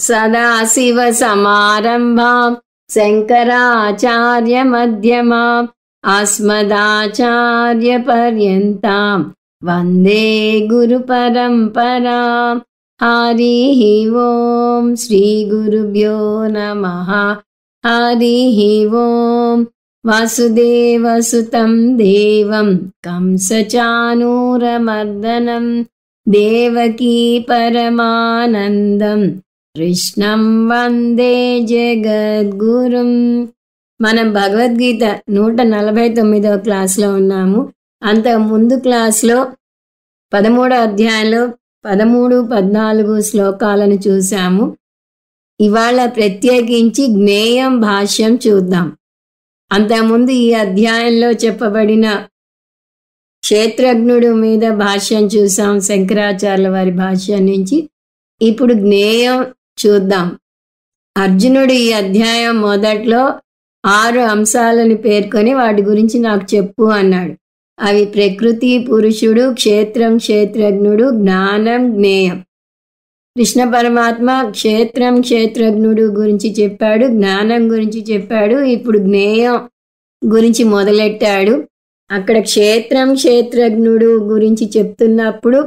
सदाशिवसमारम्भां शङ्कराचार्यमध्यमाम् अस्मदाचार्यपर्यन्तां वन्दे गुरुपरम्पराम्। हरिः ओं श्रीगुरुभ्यो नमः। हरिः ओं वासुदेवसुतं देवं कंसचाणूरमर्दनं देवकी परमानन्दं కృష్ణం వందే జగద్గురుం. మనం భగవద్గీత 149వ క్లాస్లో ఉన్నాము. అంత ముందు క్లాస్లో 13వ అధ్యాయంలో 13, 14 శ్లోకాలను చూసాము. ఇవాళ ప్రత్యేకించి జ్ఞేయం భాష్యం చూద్దాం. అంతకుముందు ఈ అధ్యాయంలో చెప్పబడిన క్షేత్రజ్ఞుడు మీద భాష్యం చూసాం, శంకరాచార్యుల వారి భాష్యం నుంచి. ఇప్పుడు జ్ఞేయం చూద్దాం. అర్జునుడు ఈ అధ్యాయం మొదట్లో 6 అంశాలను పేర్కొని వాటి గురించి నాకు చెప్పు అన్నాడు. అవి ప్రకృతి, పురుషుడు, క్షేత్రం, క్షేత్రజ్ఞుడు, జ్ఞానం, జ్ఞేయం. కృష్ణ పరమాత్మ క్షేత్రం, క్షేత్రజ్ఞుడు గురించి చెప్పాడు, జ్ఞానం గురించి చెప్పాడు. ఇప్పుడు జ్ఞేయం గురించి మొదలెట్టాడు. అక్కడ క్షేత్రం, క్షేత్రజ్ఞుడు గురించి చెప్తున్నప్పుడు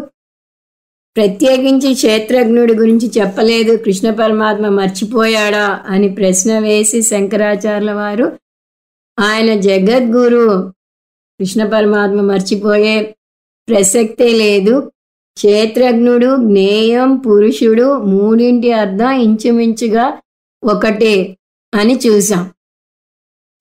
ప్రత్యేకించి క్షేత్రజ్ఞుడి గురించి చెప్పలేదు. కృష్ణ పరమాత్మ మర్చిపోయాడా అని ప్రశ్న వేసి శంకరాచార్యుల వారు, ఆయన జగద్గురు, కృష్ణ పరమాత్మ మర్చిపోయే ప్రసక్తే లేదు. క్షేత్రజ్ఞుడు, జ్ఞేయం, పురుషుడు మూడింటి అర్థం ఇంచుమించుగా ఒకటే అని చూసాం.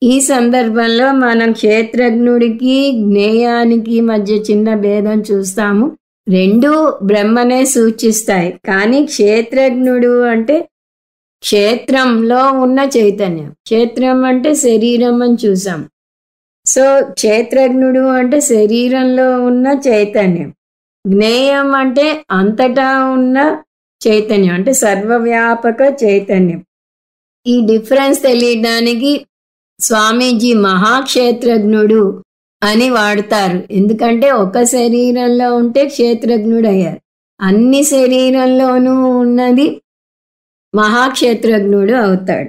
ఈ సందర్భంలో మనం క్షేత్రజ్ఞుడికి జ్ఞేయానికి మధ్య చిన్న భేదం చూస్తాము. రెండు బ్రహ్మనే సూచిస్తాయి, కానీ క్షేత్రజ్ఞుడు అంటే క్షేత్రంలో ఉన్న చైతన్యం. క్షేత్రం అంటే శరీరం అని చూసాం. సో క్షేత్రజ్ఞుడు అంటే శరీరంలో ఉన్న చైతన్యం. జ్ఞేయం అంటే అంతటా ఉన్న చైతన్యం, అంటే సర్వవ్యాపక చైతన్యం. ఈ డిఫరెన్స్ తెలియడానికి స్వామీజీ మహాక్షేత్రజ్ఞుడు అని వాడతారు. ఎందుకంటే ఒక శరీరంలో ఉంటే క్షేత్రజ్ఞుడు అయ్యారు, అన్ని శరీరంలోనూ ఉన్నది మహాక్షేత్రజ్ఞుడు అవుతాడు.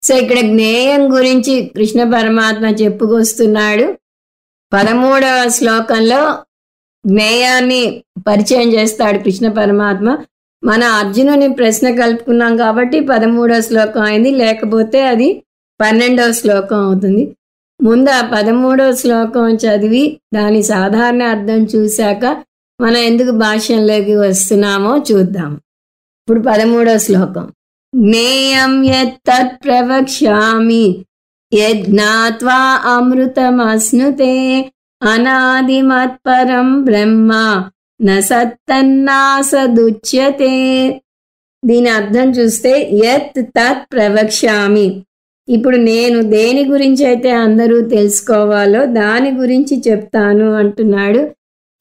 సో ఇక్కడ జ్ఞేయం గురించి కృష్ణ పరమాత్మ చెప్పుకొస్తున్నాడు. 13వ శ్లోకంలో జ్ఞేయాన్ని పరిచయం చేస్తాడు కృష్ణ పరమాత్మ. మన అర్జునుని ప్రశ్న కలుపుకున్నాం కాబట్టి 13వ శ్లోకం అయింది, లేకపోతే అది 12వ శ్లోకం అవుతుంది. ముందు ఆ 13వ శ్లోకం చదివి దాని సాధారణ అర్థం చూశాక మనం ఎందుకు భాష్యంలోకి వస్తున్నామో చూద్దాం. ఇప్పుడు 13వ శ్లోకం. జ్ఞేయం యత్తత్ ప్రవక్ష్యామి యజ్ఞాత్వా అమృతమస్నుతే అనాదిమత్పరం బ్రహ్మ న సత్తన్నాసదుచ్యతే. దీని అర్థం చూస్తే యత్ తత్ ప్రవక్ష్యామి, ఇప్పుడు నేను దేని గురించి అయితే అందరూ తెలుసుకోవాలో దాని గురించి చెప్తాను అంటున్నాడు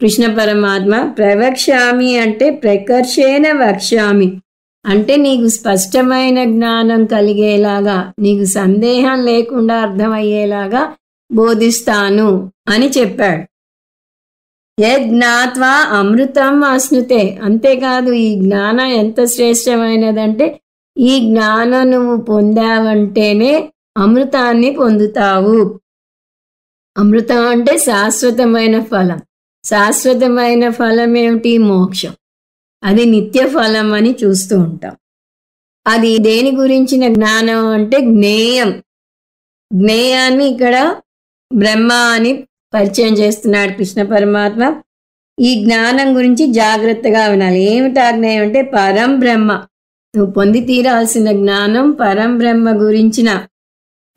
కృష్ణ పరమాత్మ. ప్రవక్ష్యామి అంటే ప్రకర్షేణ వక్ష్యామి, అంటే నీకు స్పష్టమైన జ్ఞానం కలిగేలాగా, నీకు సందేహం లేకుండా అర్థమయ్యేలాగా బోధిస్తాను అని చెప్పాడు. యజ్ఞాత్వా అమృతం అశ్నుతే, అంతేకాదు ఈ జ్ఞానం ఎంత శ్రేష్టమైనదంటే ఈ జ్ఞానం నువ్వు పొందావంటేనే అమృతాన్ని పొందుతావు. అమృతం అంటే శాశ్వతమైన ఫలం. శాశ్వతమైన ఫలం ఏమిటి? మోక్షం. అది నిత్య ఫలం అని చూస్తూ ఉంటాం. అది దేని గురించిన జ్ఞానం అంటే జ్ఞేయం. జ్ఞేయాన్ని ఇక్కడ బ్రహ్మ అని పరిచయం చేస్తున్నాడు కృష్ణ పరమాత్మ. ఈ జ్ఞానం గురించి జాగ్రత్తగా వినాలి. ఏమిటా జ్ఞేయం అంటే పరం బ్రహ్మ, నువ్వు పొంది తీరాల్సిన జ్ఞానం పరం బ్రహ్మ గురించిన,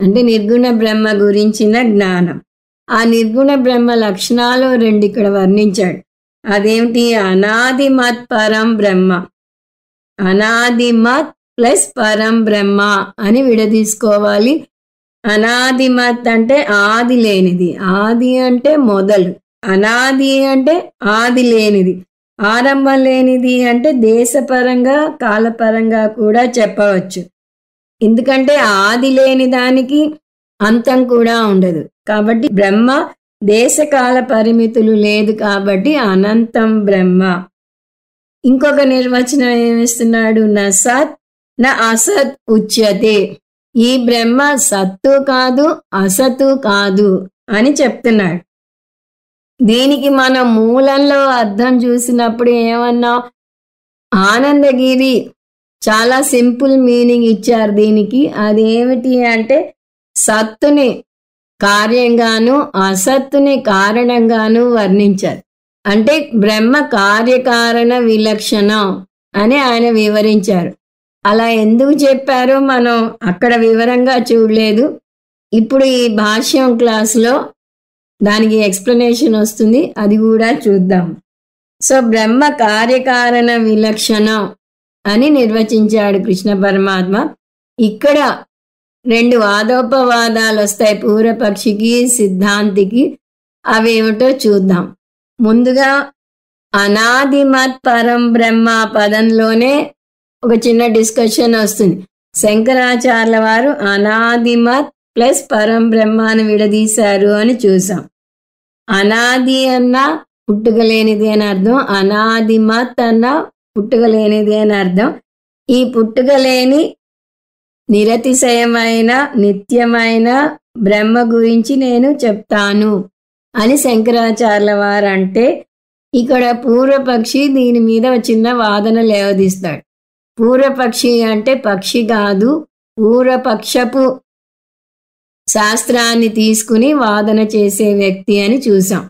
అంటే నిర్గుణ బ్రహ్మ గురించిన జ్ఞానం. ఆ నిర్గుణ బ్రహ్మ లక్షణాలు 2 ఇక్కడ వర్ణించాడు. అదేమిటి? అనాదిమత్ పరం బ్రహ్మ. అనాదిమత్ ప్లస్ పరం బ్రహ్మ అని విడదీసుకోవాలి. అనాదిమత్ అంటే ఆది లేనిది, ఆది అంటే మొదలు, అనాది అంటే ఆది లేనిది, ఆరంభం లేనిది అంటే దేశపరంగా కాలపరంగా కూడా చెప్పవచ్చు. ఎందుకంటే ఆది లేని దానికి అంతం కూడా ఉండదు. కాబట్టి బ్రహ్మ దేశకాల పరిమితులు లేదు కాబట్టి అనంతం బ్రహ్మ. ఇంకొక నిర్వచనం ఏమిస్తున్నాడు? న సత్ న అసత్ ఉచ్యతే. ఈ బ్రహ్మ సత్తు కాదు, అసత్తు కాదు అని చెప్తున్నాడు. దీనికి మనం మూలంలో అర్థం చూసినప్పుడు ఏమన్నా, ఆనందగిరి చాలా సింపుల్ మీనింగ్ ఇచ్చారు దీనికి. అదేమిటి అంటే సత్తుని కార్యంగాను అసత్తుని కారణంగాను వర్ణించారు. అంటే బ్రహ్మ కార్యకారణ విలక్షణం అని ఆయన వివరించారు. అలా ఎందుకు చెప్పారో మనం అక్కడ వివరంగా చూడలేదు. ఇప్పుడు ఈ భాష్యం క్లాసులో దానికి ఎక్స్ప్లెనేషన్ వస్తుంది, అది కూడా చూద్దాం. సో బ్రహ్మ కార్యకారణ విలక్షణం అని నిర్వచించాడు కృష్ణ పరమాత్మ. ఇక్కడ రెండు వాదోపవాదాలు వస్తాయి పూర్వపక్షికి సిద్ధాంతికి. అవేమిటో చూద్దాం. ముందుగా అనాదిమత్ పరం బ్రహ్మ పదంలోనే ఒక చిన్న డిస్కషన్ వస్తుంది. శంకరాచార్యుల వారు అనాదిమత్ ప్లస్ పరం బ్రహ్మ అని విడదీశారు అని చూసాం. అనాది అన్నా పుట్టుకలేనిది అని అర్థం, అనాదిమత్ అన్నా పుట్టుకలేనిది అని అర్థం. ఈ పుట్టుకలేని నిరతిశయమైన నిత్యమైన బ్రహ్మ గురించి నేను చెప్తాను అని శంకరాచార్యుల వారు అంటే, ఇక్కడ పూర్వపక్షి దీని మీద ఒక చిన్న వాదన లేవదీస్తాడు. పూర్వపక్షి అంటే పక్షి కాదు, పూర్వపక్షపు శాస్త్రాన్ని తీసుకుని వాదన చేసే వ్యక్తి అని చూసాం.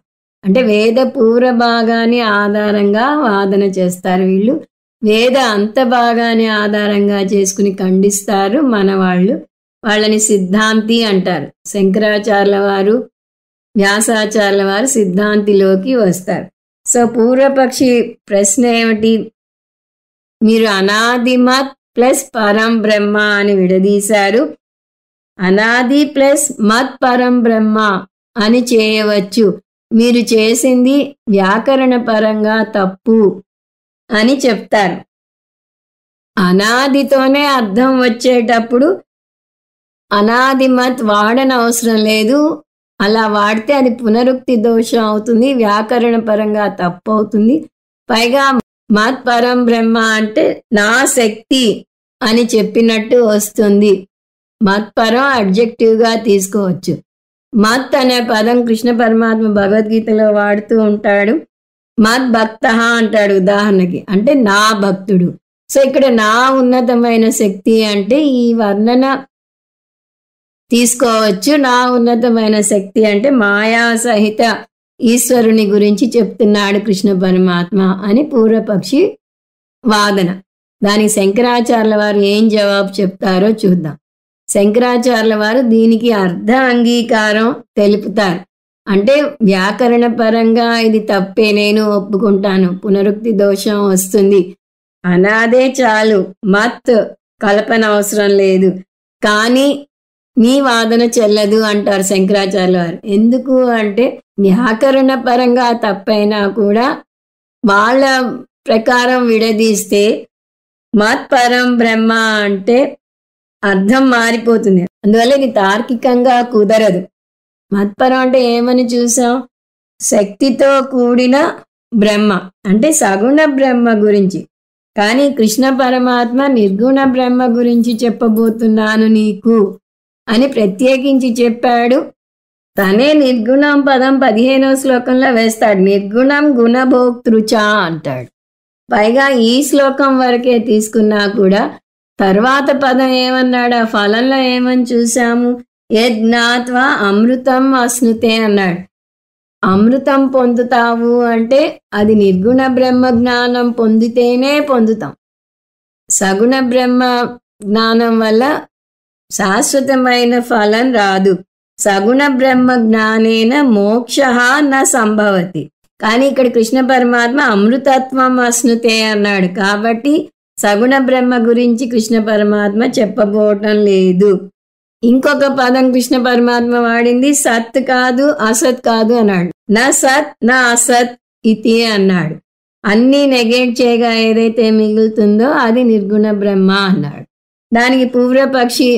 అంటే వేద పూర్వ భాగాన్ని ఆధారంగా వాదన చేస్తారు వీళ్ళు. వేద అంత భాగాన్ని ఆధారంగా చేసుకుని ఖండిస్తారు మన వాళ్ళు. వాళ్ళని సిద్ధాంతి అంటారు. శంకరాచార్యుల వారు, వ్యాసాచార్యుల వారు సిద్ధాంతిలోకి వస్తారు. సో పూర్వపక్షి ప్రశ్న ఏమిటి? మీరు అనాదిమత్ ప్లస్ పరం బ్రహ్మ అని విడదీశారు, అనాది ప్లస్ మత్ పరం బ్రహ్మ అని చేయవచ్చు. మీరు చేసింది వ్యాకరణ పరంగా తప్పు అని చెప్తారు. అనాదితోనే అర్థం వచ్చేటప్పుడు అనాదిమత్ వాడనవసరం లేదు. అలా వాడితే అది పునరుక్తి దోషం అవుతుంది, వ్యాకరణ పరంగా తప్పు అవుతుంది. పైగా మత్ పరం బ్రహ్మ అంటే నా శక్తి అని చెప్పినట్టు వస్తుంది. మత్ పరం అడ్జెక్టివ్గా తీసుకోవచ్చు. మత్ అనే పదం కృష్ణ పరమాత్మ భగవద్గీతలో వాడుతూ ఉంటాడు. మత్ భక్త అంటాడు ఉదాహరణకి, అంటే నా భక్తుడు. సో ఇక్కడ నా ఉన్నతమైన శక్తి అంటే ఈ వర్ణన తీసుకోవచ్చు. నా ఉన్నతమైన శక్తి అంటే మాయా సహిత ఈశ్వరుని గురించి చెప్తున్నాడు కృష్ణ పరమాత్మ అని పూర్వపక్షి వాదన. దానికి శంకరాచార్యుల వారు ఏం జవాబు చెప్తారో చూద్దాం. శంకరాచార్యుల వారు దీనికి అర్ధ అంగీకారం తెలుపుతారు. అంటే వ్యాకరణ పరంగా ఇది తప్పే, నేను ఒప్పుకుంటాను, పునరుక్తి దోషం వస్తుంది, అనాదే చాలు, మత్ కల్పన అవసరం లేదు, కానీ నీ వాదన చెల్లదు అంటారు శంకరాచార్యుల వారు. ఎందుకు అంటే వ్యాకరణ పరంగా తప్పైనా కూడా వాళ్ళ ప్రకారం విడదీస్తే మత్ పరం బ్రహ్మ అంటే అర్థం మారిపోతుంది. అందువల్ల ఇది తార్కికంగా కుదరదు. మత్పరం అంటే ఏమని చూసాం? శక్తితో కూడిన బ్రహ్మ అంటే సగుణ బ్రహ్మ గురించి. కానీ కృష్ణ పరమాత్మ నిర్గుణ బ్రహ్మ గురించి చెప్పబోతున్నాను నీకు అని ప్రత్యేకించి చెప్పాడు. తనే నిర్గుణం పదం 15వ శ్లోకంలో వేస్తాడు. నిర్గుణం గుణభోక్తృచ అంటాడు. పైగా ఈ శ్లోకం వరకే తీసుకున్నా కూడా తర్వాత పదం ఏమన్నాడు? ఆ ఫలంలో ఏమని చూసాము? యజ్ఞాత్వా అమృతం అశ్నుతే అన్నాడు. అమృతం పొందుతావు అంటే అది నిర్గుణ బ్రహ్మ జ్ఞానం పొందితేనే పొందుతాం. సగుణ బ్రహ్మ జ్ఞానం వల్ల శాశ్వతమైన ఫలం రాదు. సగుణ బ్రహ్మ జ్ఞానేన మోక్ష న సంభవతి. కానీ ఇక్కడ కృష్ణ పరమాత్మ అమృతత్వం అశ్నుతే అన్నాడు. కాబట్టి సగుణ బ్రహ్మ గురించి కృష్ణ పరమాత్మ చెప్పబోవటం లేదు. ఇంకొక పదం కృష్ణ పరమాత్మ వాడింది సత్ కాదు అసత్ కాదు అన్నాడు. నా సత్ నా అసత్ ఇది అన్నాడు. అన్నీ నెగేట్ చేయగా ఏదైతే మిగులుతుందో అది నిర్గుణ బ్రహ్మ అన్నాడు. దానికి పూర్వపక్షి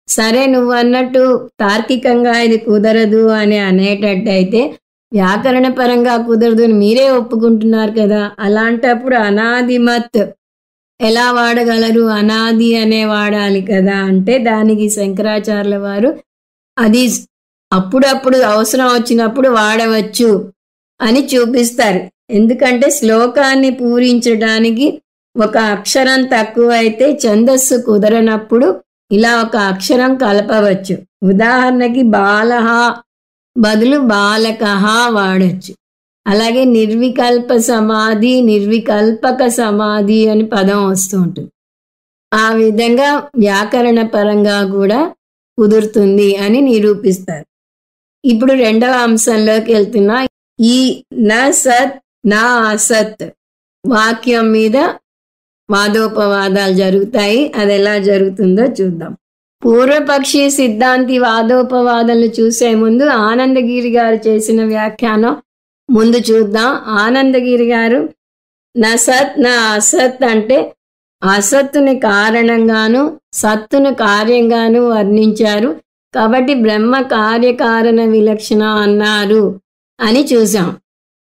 సరే నువ్వు అన్నట్టు తార్కికంగా ఇది కుదరదు అని అనేటట్టయితే వ్యాకరణ పరంగా కుదరదు అని మీరే ఒప్పుకుంటున్నారు కదా. అలాంటప్పుడు అనాదిమత్ ఎలా వాడగలరు? అనాది అనే వాడాలి కదా. అంటే దానికి శంకరాచార్యుల వారు అది అప్పుడప్పుడు అవసరం వచ్చినప్పుడు వాడవచ్చు అని చూపిస్తారు. ఎందుకంటే శ్లోకాన్ని పూరించడానికి ఒక అక్షరం తక్కువైతే ఛందస్సు కుదరనప్పుడు ఇలా ఒక అక్షరం కలపవచ్చు. ఉదాహరణకి బాలహ బదులు బాలకహ వాడచ్చు. అలాగే నిర్వికల్ప సమాధి, నిర్వికల్పక సమాధి అని పదం వస్తూ ఉంటుంది. ఆ విధంగా వ్యాకరణ పరంగా కూడా కుదురుతుంది అని నిరూపిస్తారు. ఇప్పుడు రెండవ అంశంలోకి వెళ్తున్నా. ఈ న సత్ నా అసత్ వాక్యం మీద వాదోపవాదాలు జరుగుతాయి. అది ఎలా జరుగుతుందో చూద్దాం. పూర్వపక్షి సిద్ధాంతి వాదోపవాదాలు చూసే ముందు ఆనందగిరి గారు చేసిన వ్యాఖ్యానం ముందు చూద్దాం. ఆనందగిరి గారు నా సత్ నా అసత్ అంటే అసత్తుని కారణంగాను సత్తును కార్యంగాను వర్ణించారు. కాబట్టి బ్రహ్మ కార్యకారణ విలక్షణ అన్నారు అని చూసాం.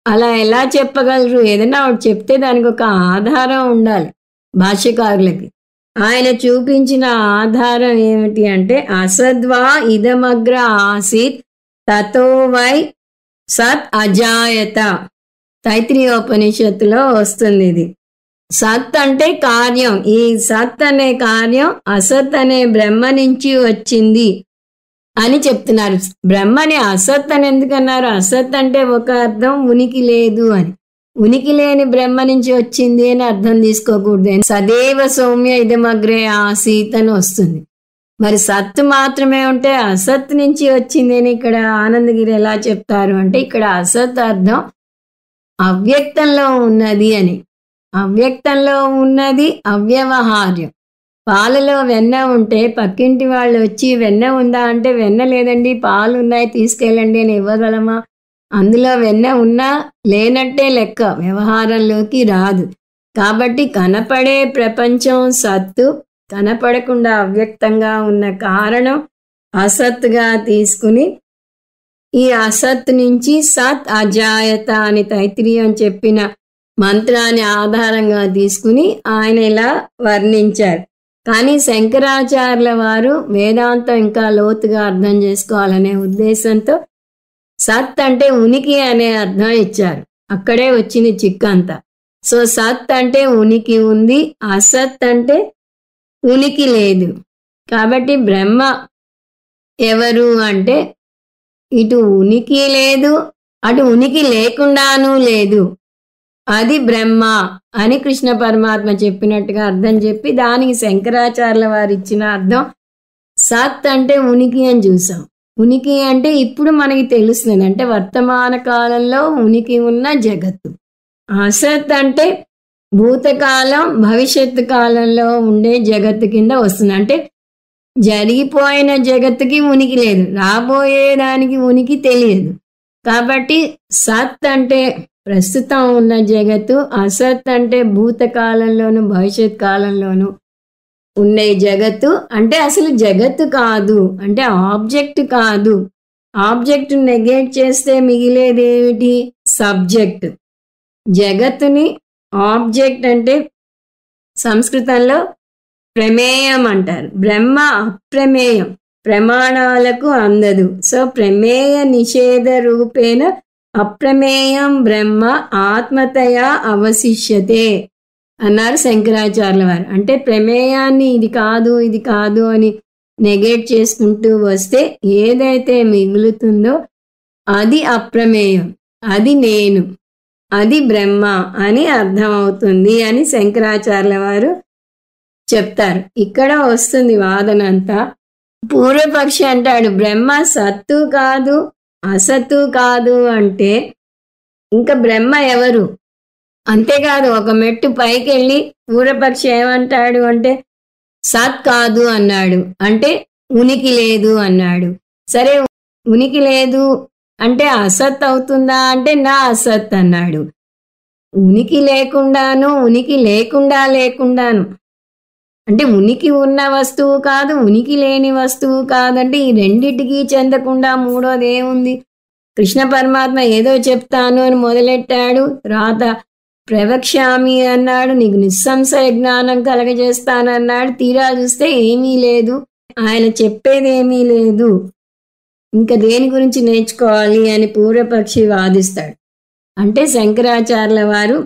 అలా ఎలా చెప్పగలరు? ఏదైనా ఒకటి చెప్తే దానికి ఒక ఆధారం ఉండాలి భాష్యకారులకి. ఆయన చూపించిన ఆధారం ఏమిటి అంటే అసద్వా ఇదమగ్ర ఆసీత్ తతో వై సత్ అజాయత. తైత్రీయోపనిషత్తులో వస్తుంది ఇది. సత్ అంటే కార్యం. ఈ సత్ అనే కార్యం అసత్ అనే బ్రహ్మ నుంచి వచ్చింది అని చెప్తున్నారు. బ్రహ్మని అసత్ అని ఎందుకన్నారు? అసత్ అంటే ఒక అర్థం ఉనికి లేదు అని. ఉనికి లేని బ్రహ్మ నుంచి వచ్చింది అని అర్థం తీసుకోకూడదు. సదేవ సౌమ్య ఇదమగ్రే ఆసీత్ అని వస్తుంది. మరి సత్తు మాత్రమే ఉంటే అసత్ నుంచి వచ్చింది అని ఇక్కడ ఆనందగిరి ఎలా చెప్తారు అంటే ఇక్కడ అసత్ అర్థం అవ్యక్తంలో ఉన్నది అని. అవ్యక్తంలో ఉన్నది అవ్యవహార్యం. పాలలో వెన్న ఉంటే పక్కింటి వాళ్ళు వచ్చి వెన్న ఉందా అంటే వెన్న లేదండి పాలు ఉన్నాయి తీసుకెళ్ళండి అని ఇవ్వగలమా? అందులో వెన్న ఉన్నా లేనట్టే లెక్క, వ్యవహారంలోకి రాదు. కాబట్టి కనపడే ప్రపంచం సత్తు, కనపడకుండా అవ్యక్తంగా ఉన్న కారణం అసత్తుగా తీసుకుని ఈ అసత్ నుంచి సత్ అజాయత అని తైత్రీయం చెప్పిన మంత్రాన్ని ఆధారంగా తీసుకుని ఆయన ఇలా వర్ణించారు. కానీ శంకరాచార్యుల వారు వేదాంతం ఇంకా లోతుగా అర్థం చేసుకోవాలనే ఉద్దేశంతో సత్ అంటే ఉనికి అనే అర్థం ఇచ్చారు. అక్కడే వచ్చింది చిక్కంతా. సో సత్ అంటే ఉనికి ఉంది, అసత్ అంటే ఉనికి లేదు. కాబట్టి బ్రహ్మ ఎవరు అంటే ఇటు ఉనికి లేదు, అటు ఉనికి లేకుండానూ లేదు, అది బ్రహ్మ అని కృష్ణ పరమాత్మ చెప్పినట్టుగా అర్థం చెప్పి దానికి శంకరాచార్యుల వారు ఇచ్చిన అర్థం సత్ అంటే ఉనికి అని చూసాం. ఉనికి అంటే ఇప్పుడు మనకి తెలుస్తుంది, అంటే వర్తమాన కాలంలో ఉనికి ఉన్న జగత్తు. అసత్ అంటే భూతకాలం భవిష్యత్తు కాలంలో ఉండే జగత్తు కింద వస్తుంది. అంటే జరిగిపోయిన జగత్తుకి ఉనికి లేదు, రాబోయే దానికి ఉనికి తెలియదు. కాబట్టి సత్ అంటే ప్రస్తుతం ఉన్న జగత్తు, అసత్ అంటే భూతకాలంలోను భవిష్యత్ కాలంలోను ఉండే జగత్తు. అంటే అసలు జగత్తు కాదు, అంటే ఆబ్జెక్ట్ కాదు. ఆబ్జెక్ట్ నెగేట్ చేస్తే మిగిలేదేమిటి? సబ్జెక్ట్. జగత్తుని ఆబ్జెక్ట్ అంటే సంస్కృతంలో ప్రమేయం అంటారు. బ్రహ్మ అప్రమేయం, ప్రమాణాలకు అందదు. సో ప్రమేయ నిషేధ రూపేణ అప్రమేయం బ్రహ్మ ఆత్మతయా అవశిష్యతే అన్నారు శంకరాచార్యుల వారు. అంటే ప్రమేయాన్ని ఇది కాదు ఇది కాదు అని నెగేట్ చేసుకుంటూ వస్తే ఏదైతే మిగులుతుందో అది అప్రమేయం, అది నేను, అది బ్రహ్మ అని అర్థమవుతుంది అని శంకరాచార్యుల వారు చెప్తారు. ఇక్కడ వస్తుంది వాదన అంతా. పూర్వపక్షి అంటాడు బ్రహ్మ సత్తు కాదు అసత్తు కాదు అంటే ఇంకా బ్రహ్మ ఎవరు? అంతేకాదు ఒక మెట్టు పైకి వెళ్ళి పూర్వపక్షి ఏమంటాడు అంటే సత్ కాదు అన్నాడు, అంటే ఉనికి లేదు అన్నాడు. సరే ఉనికి లేదు అంటే అసత్ అవుతుందా అంటే నా అసత్ అన్నాడు. ఉనికి లేకుండాను ఉనికి లేకుండాను అంటే ఉనికి ఉన్న వస్తువు కాదు ఉనికి లేని వస్తువు కాదంటే ఈ రెండిటికి చెందకుండా మూడోది ఏముంది? కృష్ణ పరమాత్మ ఏదో చెప్తాను అని మొదలెట్టాడు, తర్వాత ప్రవక్ష్యామి అన్నాడు, నీకు నిస్సంశయ జ్ఞానం కలగజేస్తానన్నాడు. తీరా చూస్తే ఏమీ లేదు, ఆయన చెప్పేదేమీ లేదు, ఇంకా దేని గురించి నేర్చుకోవాలి అని పూర్వపక్షి వాదిస్తాడు. అంటే శంకరాచార్యుల వారు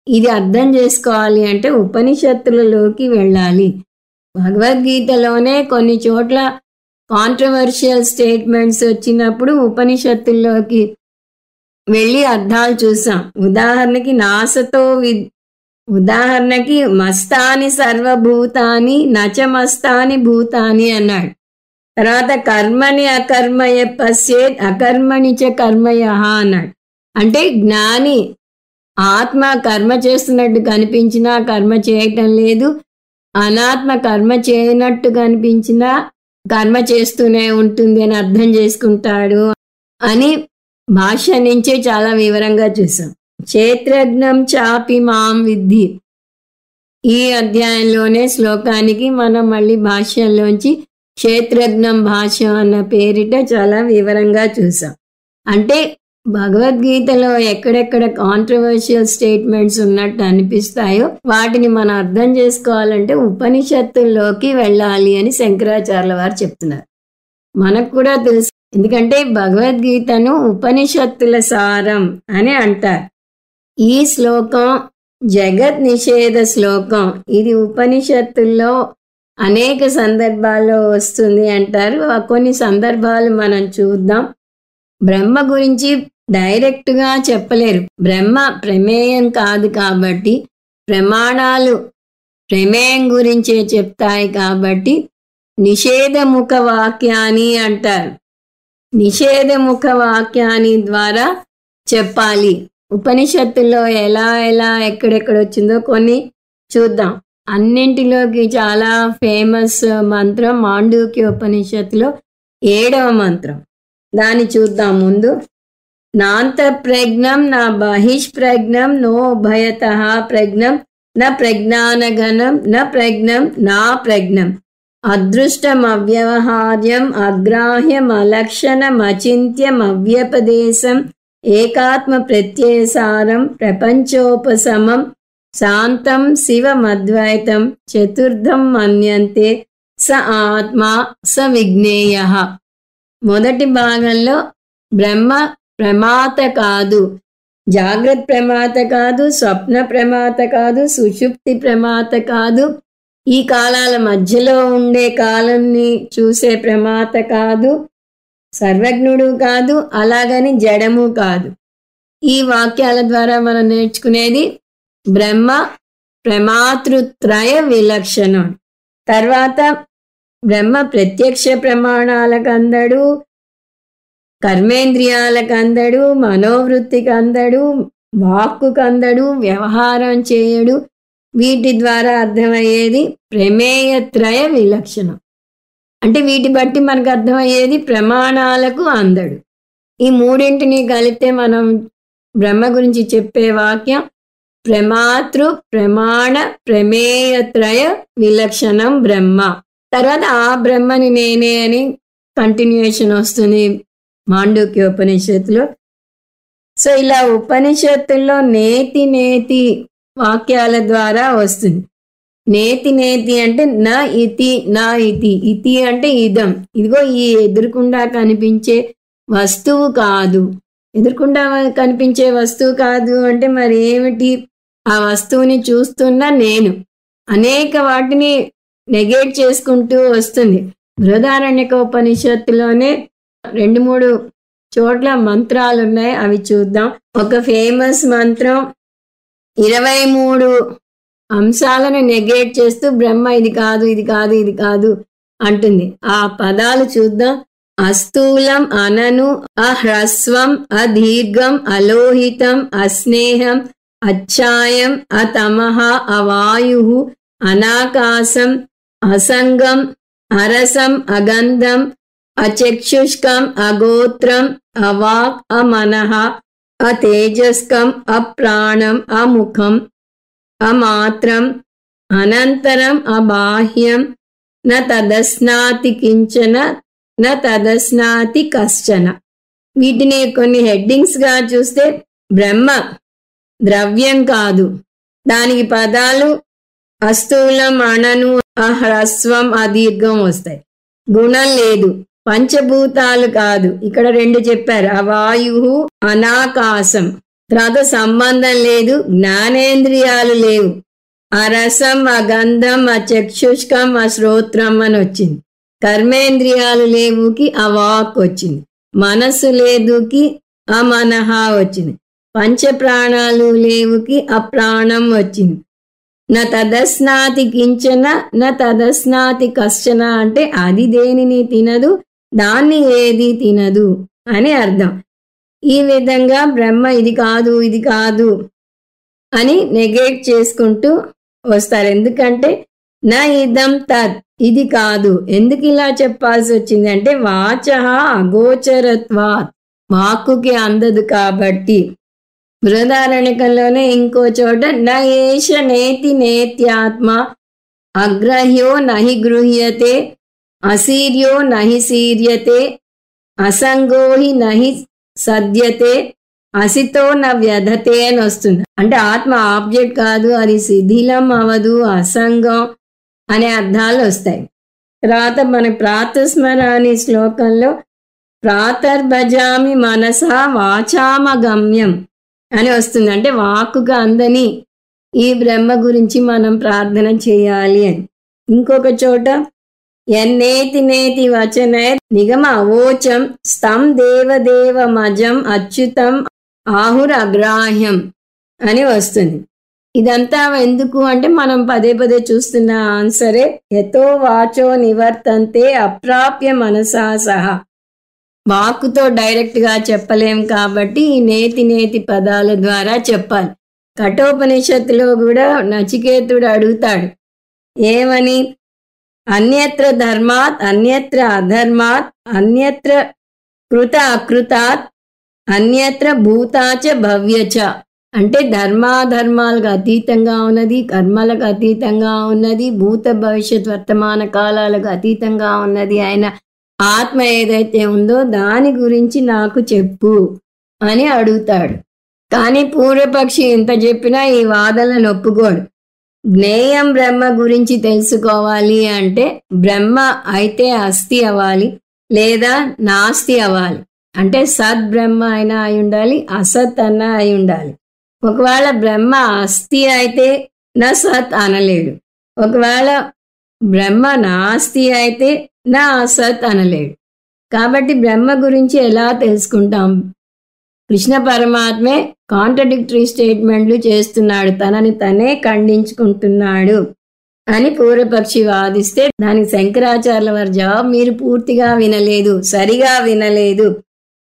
ఇది అర్థం చేసుకోవాలి అంటే ఉపనిషత్తులలోకి వెళ్ళాలి. భగవద్గీతలోనే కొన్ని చోట్ల కాంట్రవర్షియల్ స్టేట్మెంట్స్ వచ్చినప్పుడు ఉపనిషత్తుల్లోకి వెళ్ళి అర్థాలు చూసాం. ఉదాహరణకి మస్తాని సర్వభూతాని నచమస్తాని భూతాని అన్నాడు. తర్వాత కర్మని అకర్మయ పశ్యేత్ అకర్మణి చ కర్మయ అన్నాడు. అంటే జ్ఞాని ఆత్మ కర్మ చేస్తున్నట్టు కనిపించినా కర్మ చేయటం లేదు, అనాత్మ కర్మ చేయనట్టు కనిపించినా కర్మ చేస్తూనే ఉంటుంది అని అర్థం చేసుకుంటాడు అని భాష్య నుంచే చాలా వివరంగా చూసాం. క్షేత్రజ్ఞం చాపి మాం విద్ధి, ఈ అధ్యాయంలోనే శ్లోకానికి మనం మళ్ళీ భాష్యంలోంచి క్షేత్రజ్ఞం భాష్యం అన్న పేరిట చాలా వివరంగా చూసాం. అంటే భగవద్గీతలో ఎక్కడెక్కడ కాంట్రవర్షియల్ స్టేట్మెంట్స్ ఉన్నట్టు అనిపిస్తాయో వాటిని మనం అర్థం చేసుకోవాలంటే ఉపనిషత్తుల్లోకి వెళ్ళాలి అని శంకరాచార్యుల వారు చెప్తున్నారు. మనకు కూడా తెలుసు, ఎందుకంటే భగవద్గీతను ఉపనిషత్తుల సారం అని అంటారు. ఈ శ్లోకం జగత్ నిషేధ శ్లోకం. ఇది ఉపనిషత్తుల్లో అనేక సందర్భాల్లో వస్తుంది అంటారు. కొన్ని సందర్భాలు మనం చూద్దాం. బ్రహ్మ గురించి డైరెక్ట్గా చెప్పలేరు, బ్రహ్మ ప్రమేయం కాదు కాబట్టి ప్రమాణాలు ప్రమేయం గురించే చెప్తాయి కాబట్టి నిషేధముఖ వాక్యాన్ని అంటారు. నిషేధముఖ వాక్యాన్ని ద్వారా చెప్పాలి. ఉపనిషత్తుల్లో ఎలా ఎక్కడెక్కడ వచ్చిందో కొన్ని చూద్దాం. అన్నింటిలోకి చాలా ఫేమస్ మంత్రం మాండూక్య ఉపనిషత్తులో 7వ మంత్రం, దాన్ని చూద్దాం. ముందు నాంత ప్రజ్ఞం నా బహిష్ప్రజ్ఞం నో భయతః ప్రజ్ఞం న ప్రజ్ఞానగణం న ప్రజ్ఞం నా ప్రజ్ఞం అదృష్టం అవ్యవహార్యం అగ్రాహ్యం అలక్షణం అచింత్యం అవ్యపదేశం ఏకాత్మ ప్రత్యయసారం ప్రపంచోపశమం శాంతం శివమద్వైతం చతుర్థం మన్యంతే స ఆత్మా స విజ్ఞేయః. మొదటి భాగంలో బ్రహ్మ ప్రమాత కాదు, జాగ్రత్త ప్రమాత కాదు, స్వప్న ప్రమాత కాదు, సుషుప్తి ప్రమాత కాదు, ఈ కాలాల మధ్యలో ఉండే కాలాన్ని చూసే ప్రమాత కాదు, సర్వజ్ఞుడు కాదు, అలాగని జడము కాదు. ఈ వాక్యాల ద్వారా మనం నేర్చుకునేది బ్రహ్మ ప్రమాతృత్రయ విలక్షణం. తర్వాత బ్రహ్మ ప్రత్యక్ష ప్రమాణాలకు అందడు, కర్మేంద్రియాలకు అందడు, మనోవృత్తికి అందడు, వాక్కుకు అందడు, వ్యవహారం చేయడు. వీటి ద్వారా అర్థమయ్యేది ప్రమేయత్రయ విలక్షణం. అంటే వీటి బట్టి మనకు అర్థమయ్యేది ప్రమాణాలకు అందడు. ఈ మూడింటిని కలిపితే మనం బ్రహ్మ గురించి చెప్పే వాక్యం ప్రమాతృ ప్రమాణ ప్రమేయత్రయ విలక్షణం బ్రహ్మ. తర్వాత ఆ బ్రహ్మని నేనే అని కంటిన్యూయేషన్ వస్తుంది మాండూక్యోపనిషత్తులో. సో ఇలా ఉపనిషత్తుల్లో నేతి వాక్యాల ద్వారా వస్తుంది. నేతి అంటే నా ఇతి అంటే ఇదం, ఇదిగో ఈ ఎదురుకుండా కనిపించే వస్తువు కాదు. ఎదురుకుండా కనిపించే వస్తువు కాదు అంటే మరి ఏమిటి? ఆ వస్తువుని చూస్తున్న నేను అనేక వాటిని నెగేట్ చేసుకుంటూ వస్తుంది. బృహదారణ్యకోపనిషత్తులోనే 2-3 చోట్ల మంత్రాలు ఉన్నాయి, అవి చూద్దాం. ఒక ఫేమస్ మంత్రం 23 అంశాలను నెగేట్ చేస్తూ బ్రహ్మ ఇది కాదు ఇది కాదు ఇది కాదు అంటుంది. ఆ పదాలు చూద్దాం. అస్థూలం అనను అహ్రస్వం అదీర్ఘం అలోహితం అస్నేహం అచ్ఛాయం అతమః అవాయు అనాకాశం అసంగం అరసం అగంధం అచక్షుష్కం అగోత్రం అవాక్ అమనః అతేజస్కం అప్రాణం అముఖం అమాత్రం అనంతరం అబాహ్యం న తదస్నాతి కించన న తదస్నాతి కశ్చన. వీటిని కొన్ని హెడ్డింగ్స్గా చూస్తే బ్రహ్మ ద్రవ్యం కాదు, దానికి పదాలు అస్థూలం, అణను, హ్రస్వం, అదీర్ఘం వస్తాయి. గుణం లేదు. పంచభూతాలు కాదు, ఇక్కడ రెండు చెప్పారు, అవాయు, అనాకాశం. తర్వాత సంబంధం లేదు, జ్ఞానేంద్రియాలు లేవు, అరసం, అగంధం, అచక్షుష్కం, అశ్రోత్రం అని వచ్చింది. కర్మేంద్రియాలు లేవుకి అవాక్ వచ్చింది. మనస్సు లేదుకి అమనహ వచ్చింది. పంచప్రాణాలు లేవుకి అప్రాణం వచ్చింది. నా తదస్నాతి కించన నా తదస్నాతి కశ్చన అంటే అది దేనిని తినదు, దాన్ని ఏది తినదు అని అర్థం. ఈ విధంగా బ్రహ్మ ఇది కాదు ఇది కాదు అని నెగేట్ చేసుకుంటూ వస్తారు. ఎందుకంటే నా ఇదం తత్, ఇది కాదు. ఎందుకు ఇలా చెప్పాల్సి వచ్చింది అంటే వాచః అగోచరత్వాత్, వాక్కుకి అందదు కాబట్టి. బృహదారణ్యకంలోనే ఇంకో చోట న ఏష నేతి నేత్యాత్మ అగ్రహ్యో నహి గృహ్యతే అసీర్యో నహి సీర్యతే అసంగో హి నహి సద్యతే అసితో న వ్యధతే అని వస్తుంది. అంటే ఆత్మ ఆబ్జెక్ట్ కాదు, అది శిథిలం అవదు, అసంగం అనే అర్థాలు వస్తాయి. తర్వాత మన ప్రాతస్మరాని శ్లోకంలో ప్రాతర్భజామి మనసా వాచామగమ్యం అని వస్తుంది. అంటే వాక్కుగా అందని ఈ బ్రహ్మ గురించి మనం ప్రార్థన చేయాలి అని. ఇంకొక చోట ఎన్నేతి నేతి వచనే నిగమ అవోచం స్తం దేవదేవమజం అచ్యుతం ఆహుర్ అగ్రాహ్యం అని వస్తుంది. ఇదంతా ఎందుకు అంటే మనం పదే పదే చూస్తున్న ఆన్సరే, యతో వాచో నివర్తంతే అప్రాప్య మనసా సహా. వాక్కుతో డైరెక్ట్గా చెప్పలేం కాబట్టి ఈ నేతి నేతి పదాల ద్వారా చెప్పాలి. కఠోపనిషత్తులో కూడా నచికేతుడు అడుగుతాడు ఏమని, అన్యత్ర ధర్మాత్ అన్యత్ర అధర్మాత్ అన్యత్ర కృత అకృతాత్ అన్యత్ర భూతాచ భవ్యచ. అంటే ధర్మాధర్మాలకు అతీతంగా ఉన్నది, కర్మలకు అతీతంగా ఉన్నది, భూత భవిష్యత్ వర్తమాన కాలాలకు అతీతంగా ఉన్నది ఆయన ఆత్మ ఏదైతే ఉందో దాని గురించి నాకు చెప్పు అని అడుగుతాడు. కానీ పూర్వపక్షి ఎంత చెప్పినా ఈ వాదనలను ఒప్పుకోడు. జ్ఞేయం బ్రహ్మ గురించి తెలుసుకోవాలి అంటే బ్రహ్మ అయితే అస్థి అవ్వాలి, లేదా నాస్తి అవ్వాలి. అంటే సద్ బ్రహ్మ అయినా అయి ఉండాలి, అసత్ అన్నా అయి ఉండాలి. ఒకవేళ బ్రహ్మ అస్థి అయితే నా సత్ అనలేడు, ఒకవేళ బ్రహ్మ నాస్తి అయితే నా అసత్ అనలేడు. కాబట్టి బ్రహ్మ గురించి ఎలా తెలుసుకుంటాం? కృష్ణ పరమాత్మే కాంట్రడిక్టరీ స్టేట్మెంట్లు చేస్తున్నాడు, తనని తనే ఖండించుకుంటున్నాడు అని పూర్వపక్షి వాదిస్తే దానికి శంకరాచార్యుల వారి జవాబు, మీరు పూర్తిగా వినలేదు, సరిగా వినలేదు.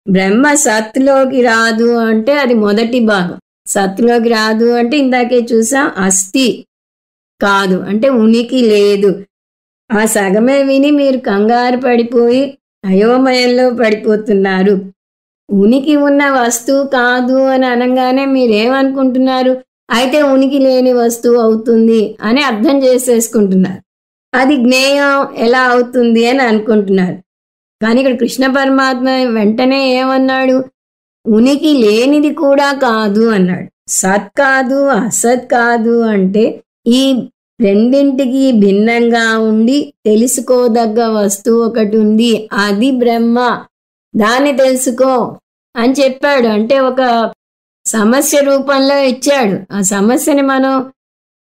బ్రహ్మ సత్తులోకి రాదు అంటే అది మొదటి భాగం. సత్తులోకి రాదు అంటే ఇందాకే చూసాం, అస్థి కాదు అంటే ఉనికి లేదు. ఆ సగమే విని మీరు కంగారు పడిపోయి అయోమయంలో పడిపోతున్నారు. ఉనికి ఉన్న వస్తువు కాదు అని అనగానే మీరేమనుకుంటున్నారు, అయితే ఉనికి లేని వస్తువు అవుతుంది అని అర్థం చేసేసుకుంటున్నారు. అది జ్ఞేయం ఎలా అవుతుంది అని అనుకుంటున్నారు. కానీ ఇక్కడ కృష్ణ పరమాత్మ వెంటనే ఏమన్నాడు, ఉనికి లేనిది కూడా కాదు అన్నాడు. సత్ కాదు అసత్ కాదు అంటే ఈ రెండింటికి భిన్నంగా ఉండి తెలుసుకోదగ్గ వస్తువు ఒకటి ఉంది, అది బ్రహ్మ, దాన్ని తెలుసుకో అని చెప్పాడు. అంటే ఒక సమస్య రూపంలో ఇచ్చాడు. ఆ సమస్యని మనం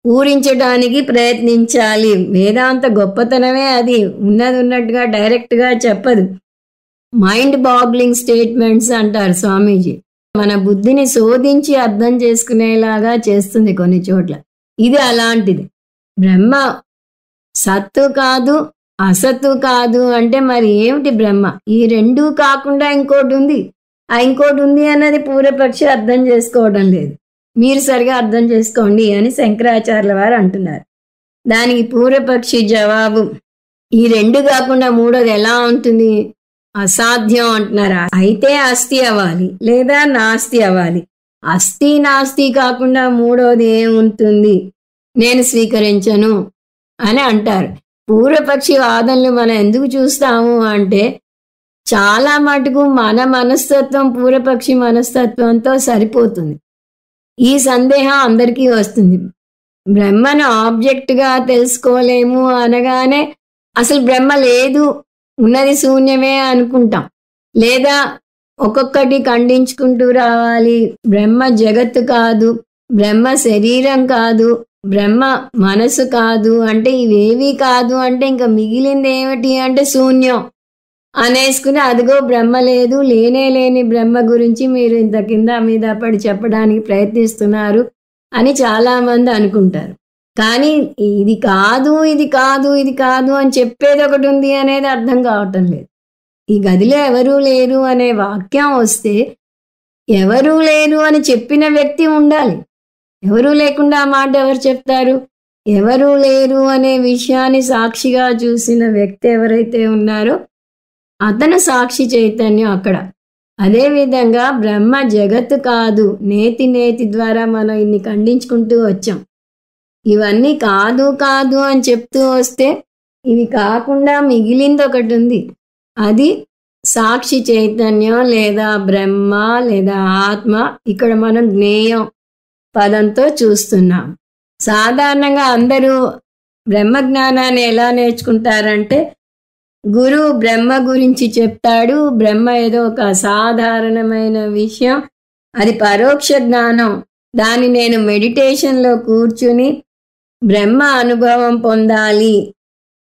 పూరించడానికి ప్రయత్నించాలి. వేదాంత గొప్పతనమే అది, ఉన్నది ఉన్నట్టుగా డైరెక్ట్గా చెప్పదు. మైండ్ బాగ్లింగ్ స్టేట్మెంట్స్ అంటారు స్వామీజీ. మన బుద్ధిని శోధించి అర్థం చేసుకునేలాగా చేస్తుంది కొన్ని చోట్ల. ఇది అలాంటిది. బ్రహ్మ సత్తు కాదు అసత్తు కాదు అంటే మరి ఏమిటి బ్రహ్మ? ఈ రెండూ కాకుండా ఇంకోటి ఉంది, ఆ ఇంకోటి ఉంది అన్నది పూర్వపక్షి అర్థం చేసుకోవడం లేదు. మీరు సరిగా అర్థం చేసుకోండి అని శంకరాచార్యుల వారు అంటున్నారు. దానికి పూర్వపక్షి జవాబు, ఈ రెండు కాకుండా మూడోది ఎలా ఉంటుంది? అసాధ్యం అంటున్నారు. అయితే అస్థి అవ్వాలి లేదా నాస్తి అవ్వాలి. అస్థి నాస్తి కాకుండా మూడోది ఏముంటుంది? నేను స్వీకరించను అని అంటారు. పూర్వపక్షి వాదనలు మనం ఎందుకు చూస్తాము అంటే చాలా మటుకు మన మనస్తత్వం పూర్వపక్షి మనస్తత్వంతో సరిపోతుంది. ఈ సందేహం అందరికీ వస్తుంది. బ్రహ్మను ఆబ్జెక్ట్గా తెలుసుకోలేము అనగానే అసలు బ్రహ్మ లేదు, ఉన్నది శూన్యమే అనుకుంటాం. లేదా ఒక్కొక్కటి ఖండించుకుంటూ రావాలి. బ్రహ్మ జగత్తు కాదు, బ్రహ్మ శరీరం కాదు, బ్రహ్మ మనసు కాదు, అంటే ఇవేవి కాదు అంటే ఇంకా మిగిలింది ఏమిటి అంటే శూన్యం అనేసుకుని అదిగో బ్రహ్మ లేదు, లేనే లేని బ్రహ్మ గురించి మీరు ఇంత కింద మీద పడి చెప్పడానికి ప్రయత్నిస్తున్నారు అని చాలామంది అనుకుంటారు. కానీ ఇది కాదు, ఇది కాదు, ఇది కాదు అని చెప్పేది ఒకటి ఉంది అనేది అర్థం కావటం లేదు. ఈ గదిలో ఎవరూ లేరు అనే వాక్యం వస్తే ఎవరూ లేరు అని చెప్పిన వ్యక్తి ఉండాలి. ఎవరూ లేకుండా ఆ మాట ఎవరు చెప్తారు? ఎవరూ లేరు అనే విషయాన్ని సాక్షిగా చూసిన వ్యక్తి ఎవరైతే ఉన్నారో అతను సాక్షి చైతన్యం అక్కడ. అదేవిధంగా బ్రహ్మ జగత్తు కాదు, నేతి నేతి ద్వారా మనం ఇన్ని ఖండించుకుంటూ వచ్చాం. ఇవన్నీ కాదు కాదు అని చెప్తూ వస్తే ఇవి కాకుండా మిగిలింది ఒకటి ఉంది. అది సాక్షి చైతన్యం లేదా బ్రహ్మ లేదా ఆత్మ. ఇక్కడ మనం జ్ఞేయం పదంతో చూస్తున్నాం. సాధారణంగా అందరూ బ్రహ్మ జ్ఞానాన్ని ఎలా నేర్చుకుంటారంటే గురువు బ్రహ్మ గురించి చెప్తాడు. బ్రహ్మ ఏదో ఒక అసాధారణమైన విషయం, అది పరోక్ష జ్ఞానం, దాన్ని నేను మెడిటేషన్లో కూర్చుని బ్రహ్మ అనుభవం పొందాలి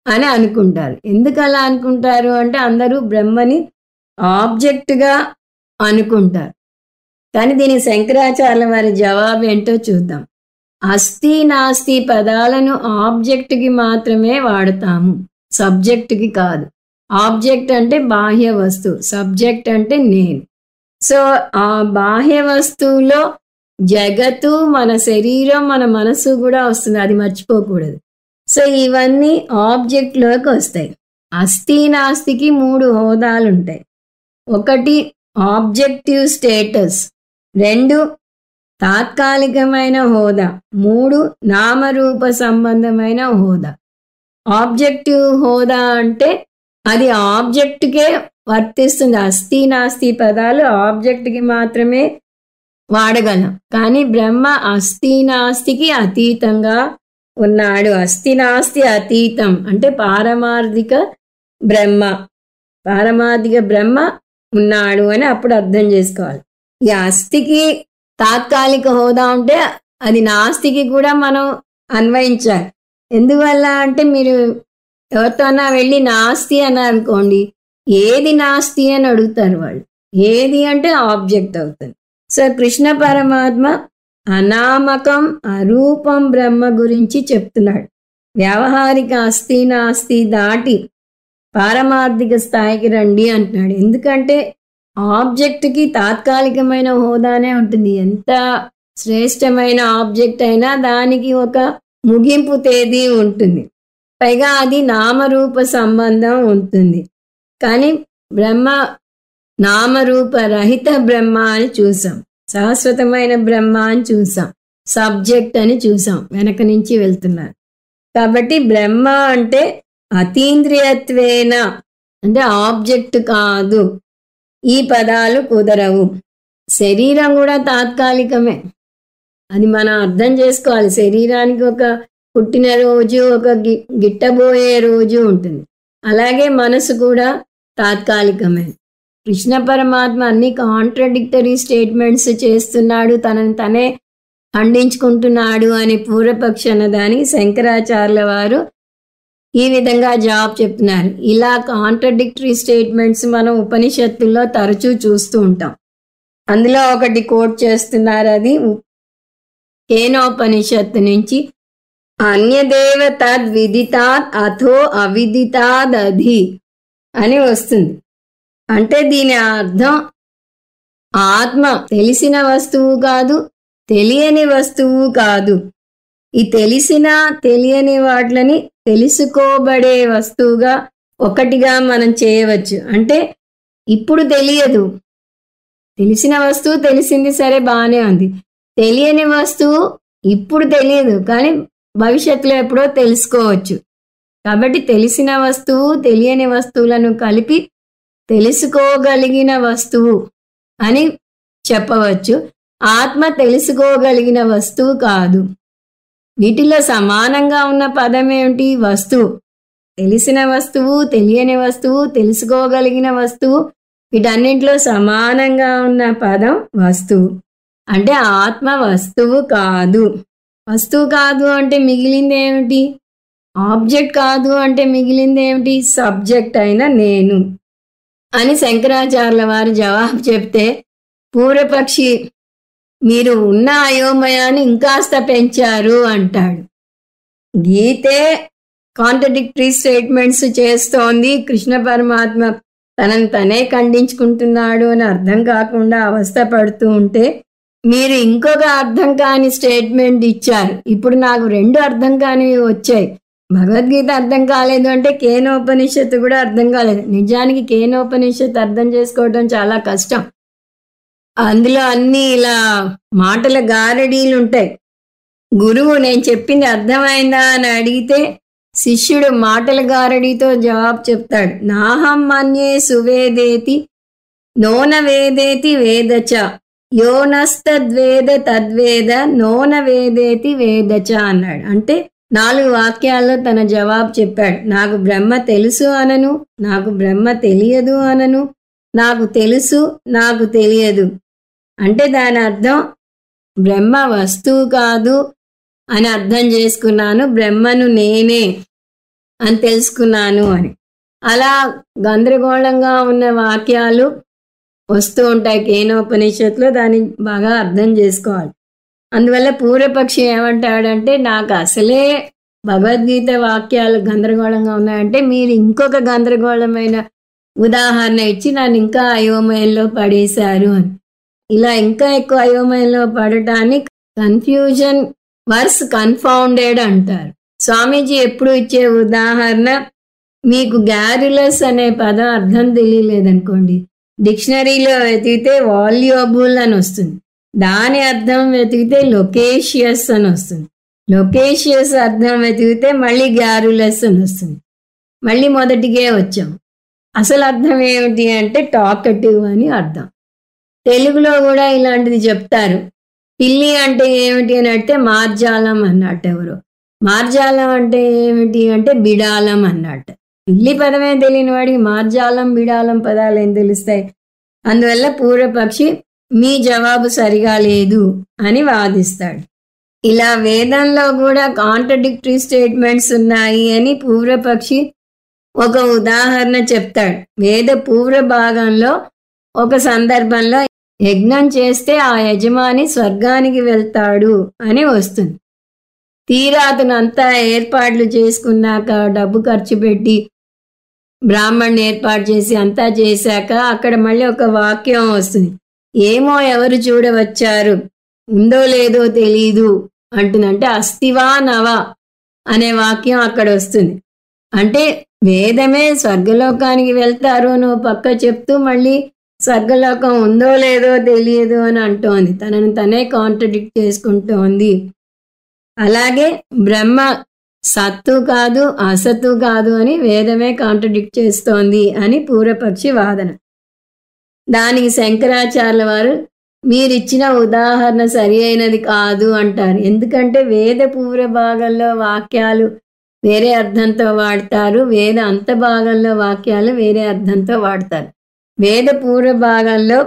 అని అనుకుంటారు. ఎందుకు అలా అనుకుంటారు అంటే అందరూ బ్రహ్మని ఆబ్జెక్ట్గా అనుకుంటారు. కానీ దీనికి శంకరాచార్య వారి జవాబు ఏంటో చూద్దాం. అస్థి నాస్తి పదాలను ఆబ్జెక్ట్కి మాత్రమే వాడతాము, సబ్జెక్ట్కి కాదు. ఆబ్జెక్ట్ అంటే బాహ్య వస్తువు, సబ్జెక్ట్ అంటే నేను. సో ఆ బాహ్య వస్తువులో జగత్తు, మన శరీరం, మన మనసు కూడా వస్తుంది, అది మర్చిపోకూడదు. సో ఇవన్నీ ఆబ్జెక్ట్లోకి వస్తాయి. అస్థి నాస్తికి 3 హోదాలు ఉంటాయి. 1 ఆబ్జెక్టివ్ స్టేటస్, 2 తాత్కాలికమైన హోదా, 3 నామరూప సంబంధమైన హోదా. ఆబ్జెక్టివ్ హోదా అంటే అది ఆబ్జెక్ట్కే వర్తిస్తుంది. అస్థి నాస్తి పదాలు ఆబ్జెక్ట్కి మాత్రమే వాడగలం. కానీ బ్రహ్మ అస్థి నాస్తికి అతీతంగా ఉన్నాడు. అస్థి నాస్తి అతీతం అంటే పారమార్థిక బ్రహ్మ, పారమార్థిక బ్రహ్మ ఉన్నాడు అని అప్పుడు అర్థం చేసుకోవాలి. ఈ అస్థికి తాత్కాలిక హోదా ఉంటే అది నాస్తికి కూడా మనం అన్వయించాలి. ఎందువల్ల అంటే మీరు ఎవరితోనా వెళ్ళి నాస్తి అని అనుకోండి, ఏది నాస్తి అని అడుగుతారు వాళ్ళు. ఏది అంటే ఆబ్జెక్ట్ అవుతుంది. సో కృష్ణ పరమాత్మ అనామకం అరూపం బ్రహ్మ గురించి చెప్తున్నాడు. వ్యావహారిక అస్థి నాస్తి దాటి పారమార్థిక స్థాయికి రండి అంటున్నాడు. ఎందుకంటే ఆబ్జెక్ట్కి తాత్కాలికమైన హోదానే ఉంటుంది. ఎంత శ్రేష్టమైన ఆబ్జెక్ట్ అయినా దానికి ఒక ముగింపు తేదీ ఉంటుంది, పైగా అది నామరూప సంబంధం ఉంటుంది. కానీ బ్రహ్మ నామరూప రహిత బ్రహ్మ అని చూసాం, శాశ్వతమైన బ్రహ్మ అని చూసాం, సబ్జెక్ట్ అని చూసాం, వెనక నుంచి వెళ్తున్నారు. కాబట్టి బ్రహ్మ అంటే అతీంద్రియత్వేన అంటే ఆబ్జెక్ట్ కాదు. ఈ పదాలు కుదరవు. శరీరం కూడా తాత్కాలికమే, అది మనం అర్థం చేసుకోవాలి. శరీరానికి ఒక పుట్టినరోజు, ఒక గిట్టబోయే రోజు ఉంటుంది. అలాగే మనసు కూడా తాత్కాలికమే. కృష్ణ పరమాత్మ అన్ని కాంట్రడిక్టరీ స్టేట్మెంట్స్ చేస్తున్నాడు, తనని తనే ఖండించుకుంటున్నాడు అని పూర్వపక్ష అన్నదానికి శంకరాచార్యుల వారు ఈ విధంగా జవాబు చెప్తున్నారు. ఇలా కాంట్రడిక్టరీ స్టేట్మెంట్స్ మనం ఉపనిషత్తుల్లో తరచూ చూస్తూ ఉంటాం. అందులో ఒకటి కోట్ చేస్తున్నారు, అది కేనోపనిషత్తు నుంచి, అన్యదేవ తద్విదితాత్ అథో అవిదితాదధి అని వస్తుంది. అంటే దీని అర్థం ఆత్మ తెలిసిన వస్తువు కాదు, తెలియని వస్తువు కాదు. ఈ తెలిసిన తెలియని వాటిని తెలుసుకోబడే వస్తువుగా ఒకటిగా మనం చేయవచ్చు. అంటే ఇప్పుడు తెలియదు, తెలిసిన వస్తువు తెలిసింది, సరే బాగానే ఉంది. తెలియని వస్తువు ఇప్పుడు తెలియదు, కానీ భవిష్యత్తులో ఎప్పుడో తెలుసుకోవచ్చు. కాబట్టి తెలిసిన వస్తువు తెలియని వస్తువులను కలిపి తెలుసుకోగలిగిన వస్తువు అని చెప్పవచ్చు. ఆత్మ తెలుసుకోగలిగిన వస్తువు కాదు. వీటిలో సమానంగా ఉన్న పదం ఏమిటి? వస్తువు. తెలిసిన వస్తువు, తెలియని వస్తువు, తెలుసుకోగలిగిన వస్తువు, వీటన్నింటిలో సమానంగా ఉన్న పదం వస్తువు. అంటే ఆత్మ వస్తువు కాదు. వస్తువు కాదు అంటే మిగిలింది ఏమిటి? ఆబ్జెక్ట్ కాదు అంటే మిగిలింది ఏమిటి? సబ్జెక్ట్ అయిన నేను అని శంకరాచార్యుల వారు జవాబు చెప్తే, పూర్వపక్షి మీరు ఉన్న అయోమయాన్ని ఇంకాస్త పెంచారు అంటాడు. గీతే కాంట్రడిక్టరీ స్టేట్మెంట్స్ చేస్తోంది, కృష్ణ పరమాత్మ తనను తనే ఖండించుకుంటున్నాడు అని అర్థం కాకుండా అవస్థ పడుతూ ఉంటే, మీరు ఇంకొక అర్థం కాని స్టేట్మెంట్ ఇచ్చారు. ఇప్పుడు నాకు 2 అర్థం కానివి వచ్చాయి. భగవద్గీత అర్థం కాలేదు అంటే కేనోపనిషత్తు కూడా అర్థం కాలేదు. నిజానికి కేనోపనిషత్తు అర్థం చేసుకోవడం చాలా కష్టం. అందులో అన్ని ఇలా మాటల గారడీలు ఉంటాయి. గురువు నేను చెప్పింది అర్థమైందా అని అడిగితే శిష్యుడు మాటల గారడీతో జవాబు చెప్తాడు. నాహం మన్యే సువేదేతి నోన వేదేతి వేదచ యోనస్తద్వేద తద్వేద నోన వేదేతి వేదచ అన్నాడు. అంటే 4 వాక్యాల్లో తన జవాబు చెప్పాడు. నాకు బ్రహ్మ తెలుసు అనను, నాకు బ్రహ్మ తెలియదు అనను, నాకు తెలుసు, నాకు తెలియదు. అంటే దాని అర్థం బ్రహ్మ వస్తువు కాదు అని అర్థం చేసుకున్నాను, బ్రహ్మను నేనే అని తెలుసుకున్నాను అని. అలా గందరగోళంగా ఉన్న వాక్యాలు వస్తూ ఉంటాయి కేనోపనిషత్తులో. దాన్ని బాగా అర్థం చేసుకోవాలి. అందువల్ల పూర్వపక్షి ఏమంటాడంటే, నాకు అసలే భగవద్గీత వాక్యాలు గందరగోళంగా ఉన్నాయంటే మీరు ఇంకొక గందరగోళమైన ఉదాహరణ ఇచ్చి నన్ను ఇంకా అయోమయంలో పడేశారు అని. ఇలా ఇంకా ఎక్కువ అయోమయంలో పడటాన్ని కన్ఫ్యూజన్ వర్స్ కన్ఫౌండెడ్ అంటారు. స్వామీజీ ఎప్పుడు ఇచ్చే ఉదాహరణ, మీకు గ్యారులస్ అనే పదం అర్థం తెలియలేదనుకోండి, డిక్షనరీలో వెతికితే వాల్యుబుల్ అని వస్తుంది. దాని అర్థం వెతికితే లొకేషియస్ అని వస్తుంది. లొకేషియస్ అర్థం వెతికితే మళ్ళీ గ్యారులస్ అని వస్తుంది. మళ్ళీ మొదటికే వచ్చాం. అసలు అర్థం ఏమిటి అంటే టాకటివ్ అని అర్థం. తెలుగులో కూడా ఇలాంటిది చెప్తారు. పిల్లి అంటే ఏమిటి అని అంటే మార్జాలం అన్నట్టు. ఎవరు మార్జాలం అంటే ఏమిటి అంటే బిడాలం అన్నట్టు. పిల్లి పదమే తెలియని వాడికి మార్జాలం బిడాలం పదాలు ఏం తెలుస్తాయి? అందువల్ల పూర్వపక్షి మీ జవాబు సరిగా లేదు అని వాదిస్తాడు. ఇలా వేదంలో కూడా కాంట్రడిక్టరీ స్టేట్మెంట్స్ ఉన్నాయి అని పూర్వపక్షి ఒక ఉదాహరణ చెప్తాడు. వేద పూర్వ భాగంలో ఒక సందర్భంలో యజ్ఞం చేస్తే ఆ యజమాని స్వర్గానికి వెళ్తాడు అని వస్తుంది. తీరా అతను అంతా ఏర్పాట్లు చేసుకున్నాక, డబ్బు ఖర్చు పెట్టి బ్రాహ్మణ్ణి ఏర్పాటు చేసి అంతా చేశాక అక్కడ మళ్ళీ ఒక వాక్యం వస్తుంది. ఏమో ఎవరు చూడవచ్చారు, ఉందో లేదో తెలీదు అంటుంది. అంటే అస్తివా నవా అనే వాక్యం అక్కడ వస్తుంది. అంటే వేదమే స్వర్గలోకానికి వెళ్తారు అని పక్క చెప్తూ మళ్ళీ స్వర్గలోకం ఉందో లేదో తెలియదు అని అంటోంది. తనను తనే కాంట్రడిక్ట్ చేసుకుంటోంది. అలాగే బ్రహ్మ సత్తు కాదు, అసత్తు కాదు అని వేదమే కాంట్రడిక్ట్ చేస్తోంది అని పూర్వపక్షి వాదన. దానికి శంకరాచార్యుల వారు మీరిచ్చిన ఉదాహరణ సరి అయినది కాదు అంటారు. ఎందుకంటే వేద పూర్వ భాగంలో వాక్యాలు వేరే అర్థంతో వాడతారు, వేద అంత భాగంలో వాక్యాలు వేరే అర్థంతో వాడతారు. వేద పూర్వ భాగంలో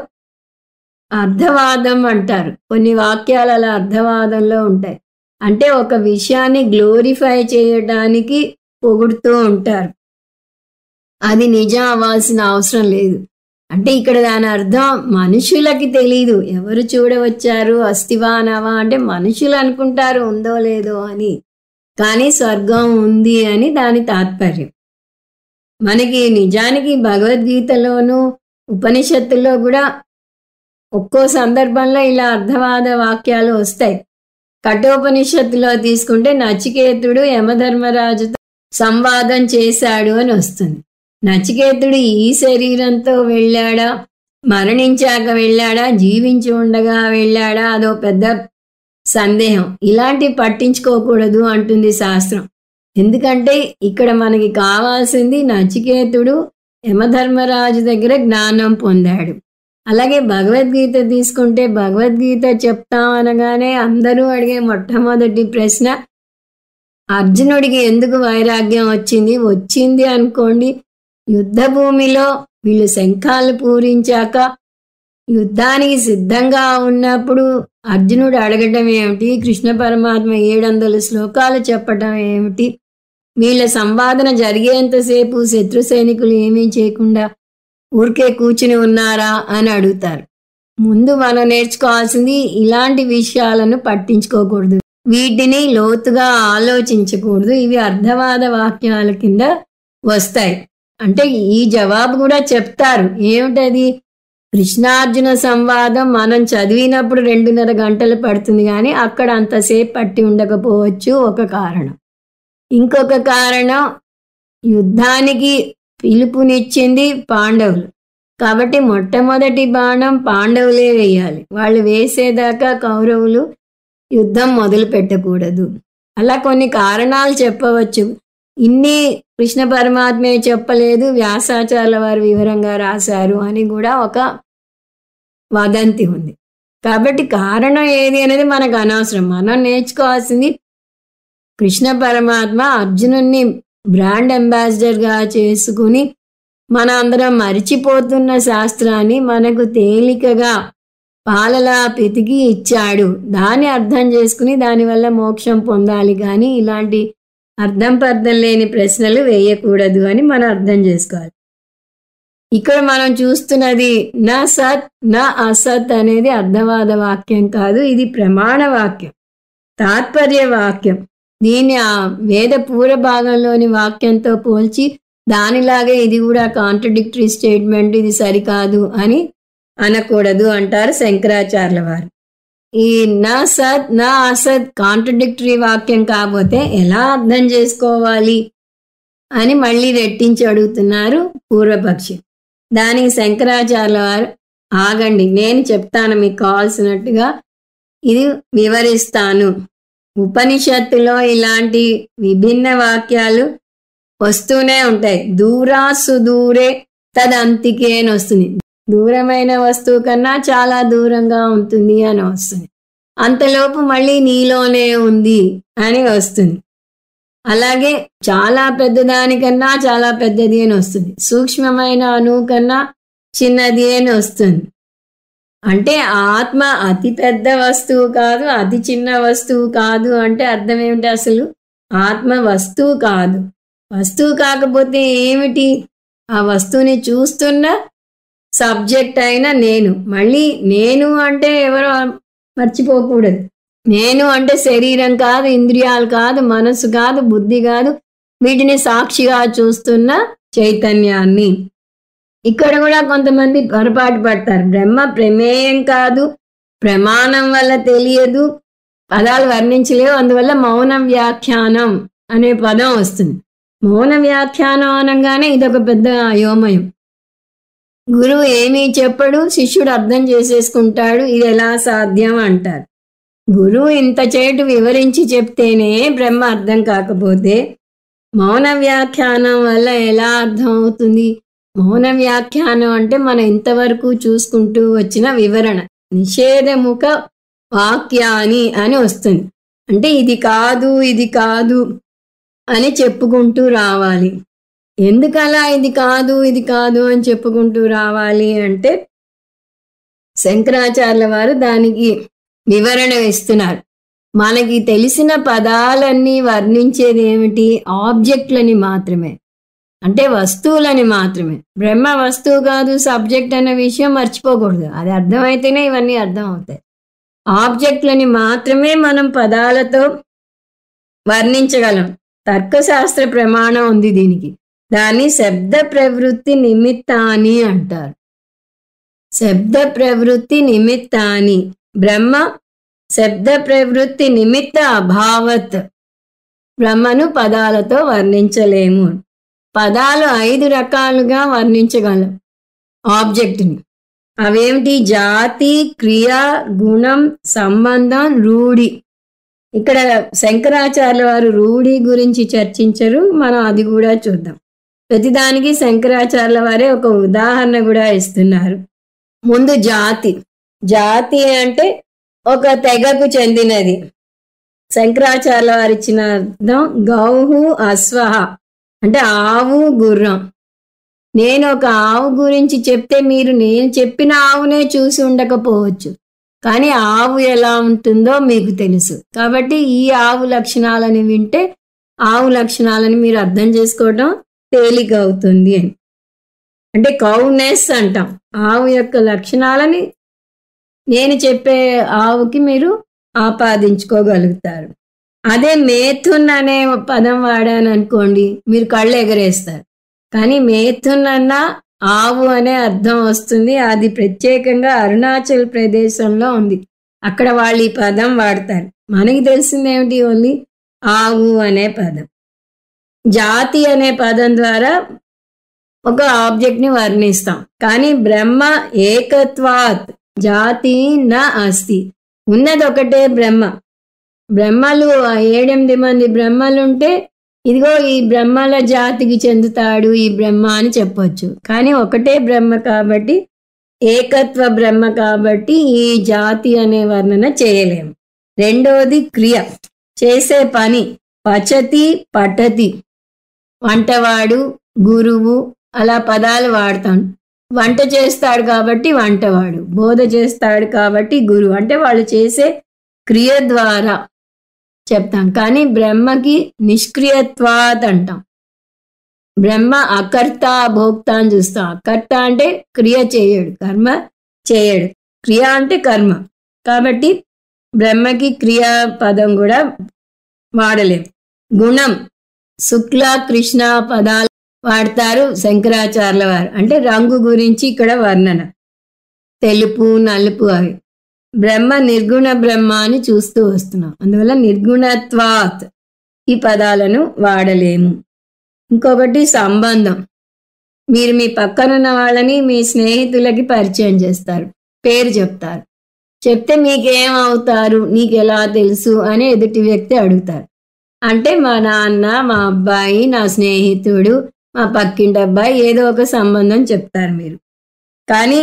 అర్థవాదం అంటారు. కొన్ని వాక్యాలు అలా అర్థవాదంలో ఉంటాయి. అంటే ఒక విషయాన్ని గ్లోరిఫై చేయడానికి పొగుడుతూ ఉంటారు. అది నిజం అవ్వాల్సిన అవసరం లేదు. అంటే ఇక్కడ దాని అర్థం మనుషులకి తెలీదు. ఎవరు చూడవచ్చారు, అస్తివా నవా అంటే మనుషులు అనుకుంటారు ఉందో లేదో అని, కానీ స్వర్గం ఉంది అని దాని తాత్పర్యం. మనకి నిజానికి భగవద్గీతలోనూ ఉపనిషత్తుల్లో కూడా ఒక్కో సందర్భంలో ఇలా అర్థవాద వాక్యాలు వస్తాయి. కఠోపనిషత్తులో తీసుకుంటే నచికేతుడు యమధర్మరాజుతో సంవాదం చేశాడు అని వస్తుంది. నచికేతుడు ఈ శరీరంతో వెళ్ళాడా, మరణించాక వెళ్ళాడా, జీవించి ఉండగా వెళ్ళాడా, అదో పెద్ద సందేహం. ఇలాంటివి పట్టించుకోకూడదు అంటుంది శాస్త్రం. ఎందుకంటే ఇక్కడ మనకి కావాల్సింది నచికేతుడు యమధర్మరాజు దగ్గర జ్ఞానం పొందాడు. అలాగే భగవద్గీత తీసుకుంటే భగవద్గీత చెప్తాం అనగానే అందరూ అడిగే మొట్టమొదటి ప్రశ్న, అర్జునుడికి ఎందుకు వైరాగ్యం వచ్చింది అనుకోండి. యుద్ధ భూమిలో వీళ్ళు శంఖాలు పూరించాక యుద్ధానికి సిద్ధంగా ఉన్నప్పుడు అర్జునుడు అడగటం ఏమిటి, కృష్ణ పరమాత్మ 700 శ్లోకాలు చెప్పటం ఏమిటి, వీళ్ళ సంవాదన జరిగేంతసేపు శత్రు సైనికులు ఏమీ చేయకుండా ఊరికే కూర్చుని ఉన్నారా అని అడుగుతారు. ముందు మనం నేర్చుకోవాల్సింది ఇలాంటి విషయాలను పట్టించుకోకూడదు, వీటిని లోతుగా ఆలోచించకూడదు, ఇవి అర్ధవాద వాక్యాల కింద వస్తాయి. అంటే ఈ జవాబు కూడా చెప్తారు. ఏమిటది? కృష్ణార్జున సంవాదం మనం చదివినప్పుడు 2.5 గంటలు పడుతుంది, కానీ అక్కడ అంతసేపు పట్టి ఉండకపోవచ్చు ఒక కారణం. ఇంకొక కారణం, యుద్ధానికి పిలుపునిచ్చింది పాండవులు కాబట్టి మొట్టమొదటి బాణం పాండవులే వేయాలి. వాళ్ళు వేసేదాకా కౌరవులు యుద్ధం మొదలు పెట్టకూడదు. అలా కొన్ని కారణాలు చెప్పవచ్చు. ఇన్ని కృష్ణ పరమాత్మే చెప్పలేదు, వ్యాసాచార్యుల వారు వివరంగా రాశారు అని కూడా ఒక వదంతి ఉంది. కాబట్టి కారణం ఏది అనేది మనకు అనవసరం. మనం నేర్చుకోవాల్సింది కృష్ణ పరమాత్మ అర్జునుడిని బ్రాండ్ అంబాసిడర్గా చేసుకుని మన అందరం మరిచిపోతున్న శాస్త్రాన్ని మనకు తేలికగా పాలలా పితికి ఇచ్చాడు. దాన్ని అర్థం చేసుకుని దానివల్ల మోక్షం పొందాలి, కానీ ఇలాంటి అర్థం పర్థం లేని ప్రశ్నలు వేయకూడదు అని మనం అర్థం చేసుకోవాలి. ఇక్కడ మనం చూస్తున్నది నా సత్ నా అసత్ అనేది అర్థవాద వాక్యం కాదు, ఇది ప్రమాణ వాక్యం, తాత్పర్య వాక్యం. దీన్ని ఆ వేద పూర్వ భాగంలోని వాక్యంతో పోల్చి దానిలాగే ఇది కూడా కాంట్రడిక్టరీ స్టేట్మెంట్, ఇది సరికాదు అని అనకూడదు అంటారు శంకరాచార్యుల వారు. ఈ నా సత్ నా అసత్ కాంట్రడిక్టరీ వాక్యం కాకపోతే ఎలా అర్థం చేసుకోవాలి అని మళ్ళీ రెట్టించి అడుగుతున్నారు పూర్వపక్షి. దానికి శంకరాచార్యుల వారు, ఆగండి నేను చెప్తాను, మీకు కావాల్సినట్టుగా ఇది వివరిస్తాను. ఉపనిషత్తులో ఇలాంటి విభిన్న వాక్యాలు వస్తూనే ఉంటాయి. దూరా సుదూరే తదంతికే అని వస్తుంది, దూరమైన వస్తువు కన్నా చాలా దూరంగా ఉంటుంది అని వస్తుంది. అంతలోపు మళ్ళీ నీలోనే ఉంది అని వస్తుంది. అలాగే చాలా పెద్దదానికన్నా చాలా పెద్దది అని వస్తుంది, సూక్ష్మమైన అణువు కన్నా చిన్నది అని వస్తుంది. అంటే ఆత్మ అతి పెద్ద వస్తువు కాదు, అతి చిన్న వస్తువు కాదు అంటే అర్థం ఏమిటి? అసలు ఆత్మ వస్తువు కాదు. వస్తువు కాకపోతే ఏమిటి? ఆ వస్తువుని చూస్తున్న సబ్జెక్ట్ అయిన నేను. మళ్ళీ నేను అంటే ఎవరో మర్చిపోకూడదు. నేను అంటే శరీరం కాదు, ఇంద్రియాలు కాదు, మనసు కాదు, బుద్ధి కాదు, వీటిని సాక్షిగా చూస్తున్న చైతన్యాన్ని. ఇక్కడ కూడా కొంతమంది పొరపాటు పడతారు. బ్రహ్మ ప్రమేయం కాదు, ప్రమాణం వల్ల తెలియదు, పదాలు వర్ణించలేవు, అందువల్ల మౌన వ్యాఖ్యానం అనే పదం వస్తుంది. మౌన వ్యాఖ్యానం అనగానే ఇదొక పెద్ద అయోమయం. గురువు ఏమీ చెప్పడు, శిష్యుడు అర్థం చేసేసుకుంటాడు, ఇది ఎలా సాధ్యం అంటారు. గురువు ఇంత చేటు వివరించి చెప్తేనే బ్రహ్మ అర్థం కాకపోతే మౌన వ్యాఖ్యానం వల్ల ఎలా అర్థం అవుతుంది? మౌన వ్యాఖ్యానం అంటే మనం ఇంతవరకు చూసుకుంటూ వచ్చిన వివరణ, నిషేధముఖ వాక్యాని అని వస్తుంది. అంటే ఇది కాదు ఇది కాదు అని చెప్పుకుంటూ రావాలి. ఎందుకలా ఇది కాదు ఇది కాదు అని చెప్పుకుంటూ రావాలి అంటే శంకరాచార్యుల వారు దానికి వివరణ ఇస్తున్నారు. మనకి తెలిసిన పదాలన్నీ వర్ణించేది ఏమిటి? ఆబ్జెక్ట్లని మాత్రమే, అంటే వస్తువులని మాత్రమే. బ్రహ్మ వస్తువు కాదు, సబ్జెక్ట్ అనే విషయం మర్చిపోకూడదు. అది అర్థమైతేనే ఇవన్నీ అర్థం అవుతాయి. ఆబ్జెక్ట్లని మాత్రమే మనం పదాలతో వర్ణించగలం. తర్కశాస్త్ర ప్రమాణం ఉంది దీనికి. దాన్ని శబ్ద ప్రవృత్తి నిమిత్తాని అంటారు. శబ్ద ప్రవృత్తి నిమిత్తాని. బ్రహ్మ శబ్ద ప్రవృత్తి నిమిత్త అభావత్. బ్రహ్మను పదాలతో వర్ణించలేము. పదాలు 5 రకాలుగా వర్ణించగలం ఆబ్జెక్ట్ని. అవేమిటి? జాతి, క్రియ, గుణం, సంబంధం, రూఢి. ఇక్కడ శంకరాచార్యుల వారు రూఢి గురించి చర్చించరు, మనం అది కూడా చూద్దాం. ప్రతిదానికి శంకరాచార్యుల వారే ఒక ఉదాహరణ కూడా ఇస్తున్నారు. ముందు జాతి. జాతి అంటే ఒక తెగకు చెందినది. శంకరాచార్యుల వారు ఇచ్చిన అర్థం గౌహు అశ్వహ అంటే ఆవు, గుర్రం. నేను ఒక ఆవు గురించి చెప్తే మీరు నేను చెప్పిన ఆవునే చూసి ఉండకపోవచ్చు, కానీ ఆవు ఎలా ఉంటుందో మీకు తెలుసు. కాబట్టి ఈ ఆవు లక్షణాలని వింటే ఆవు లక్షణాలని మీరు అర్థం చేసుకోవడం తేలిక అవుతుంది అని. అంటే కౌనెస్ అంటాం. ఆవు యొక్క లక్షణాలని నేను చెప్పే ఆవుకి మీరు ఆపాదించుకోగలుగుతారు. అదే మేథున్ అనే పదం వాడాను అనుకోండి, మీరు కళ్ళు ఎగరేస్తారు. కానీ మేథున్ అన్న ఆవు అనే అర్థం వస్తుంది. అది ప్రత్యేకంగా అరుణాచల్ ప్రదేశంలో ఉంది. అక్కడ వాళ్ళు ఈ పదం వాడతారు. మనకి తెలిసింది ఏమిటి? ఓన్లీ ఆవు అనే పదం. జాతి అనే పదం ద్వారా ఒక ఆబ్జెక్ట్ని వర్ణిస్తాం. కానీ బ్రహ్మ ఏకత్వాత్ జాతి న అస్తి. ఉన్నది ఒకటే బ్రహ్మ. బ్రహ్మలు 7-8 మంది బ్రహ్మలుంటే ఇదిగో ఈ బ్రహ్మల జాతికి చెందుతాడు ఈ బ్రహ్మ అని చెప్పొచ్చు. కానీ ఒకటే బ్రహ్మ కాబట్టి, ఏకత్వ బ్రహ్మ కాబట్టి ఈ జాతి అనే వర్ణన చేయలేము. రెండోది క్రియ, చేసే పని. పచతి పఠతి, వంటవాడు, గురువు అలా పదాలు వాడతాం. వంట చేస్తాడు కాబట్టి వంటవాడు, బోధ చేస్తాడు కాబట్టి గురువు. అంటే వాళ్ళు చేసే క్రియ ద్వారా చెప్తాం. కానీ బ్రహ్మకి నిష్క్రియత్వాత్ అంటాం. బ్రహ్మ అకర్త భోక్త అని చూస్తాం. అకర్త అంటే క్రియ చేయడు, కర్మ చేయడు. క్రియ అంటే కర్మ. కాబట్టి బ్రహ్మకి క్రియా పదం కూడా వాడలేం. గుణం, శుక్ల కృష్ణ పదాలు వాడతారు శంకరాచార్యుల వారు. అంటే రంగు గురించి ఇక్కడ వర్ణన, తెలుపు నలుపు అవి. బ్రహ్మ నిర్గుణ బ్రహ్మ అని చూస్తూ వస్తున్నాం. అందువల్ల నిర్గుణత్వాత్ ఈ పదాలను వాడలేము. ఇంకొకటి సంబంధం. మీరు మీ పక్కనున్న వాళ్ళని మీ స్నేహితులకి పరిచయం చేస్తారు, పేరు చెప్తారు. చెప్తే మీకేమవుతారు, నీకు ఎలా తెలుసు అని ఎదుటి వ్యక్తి అడుగుతారు. అంటే మా నాన్న, మా అబ్బాయి, నా స్నేహితుడు, మా పక్కింటి అబ్బాయి, ఏదో ఒక సంబంధం చెప్తారు మీరు. కానీ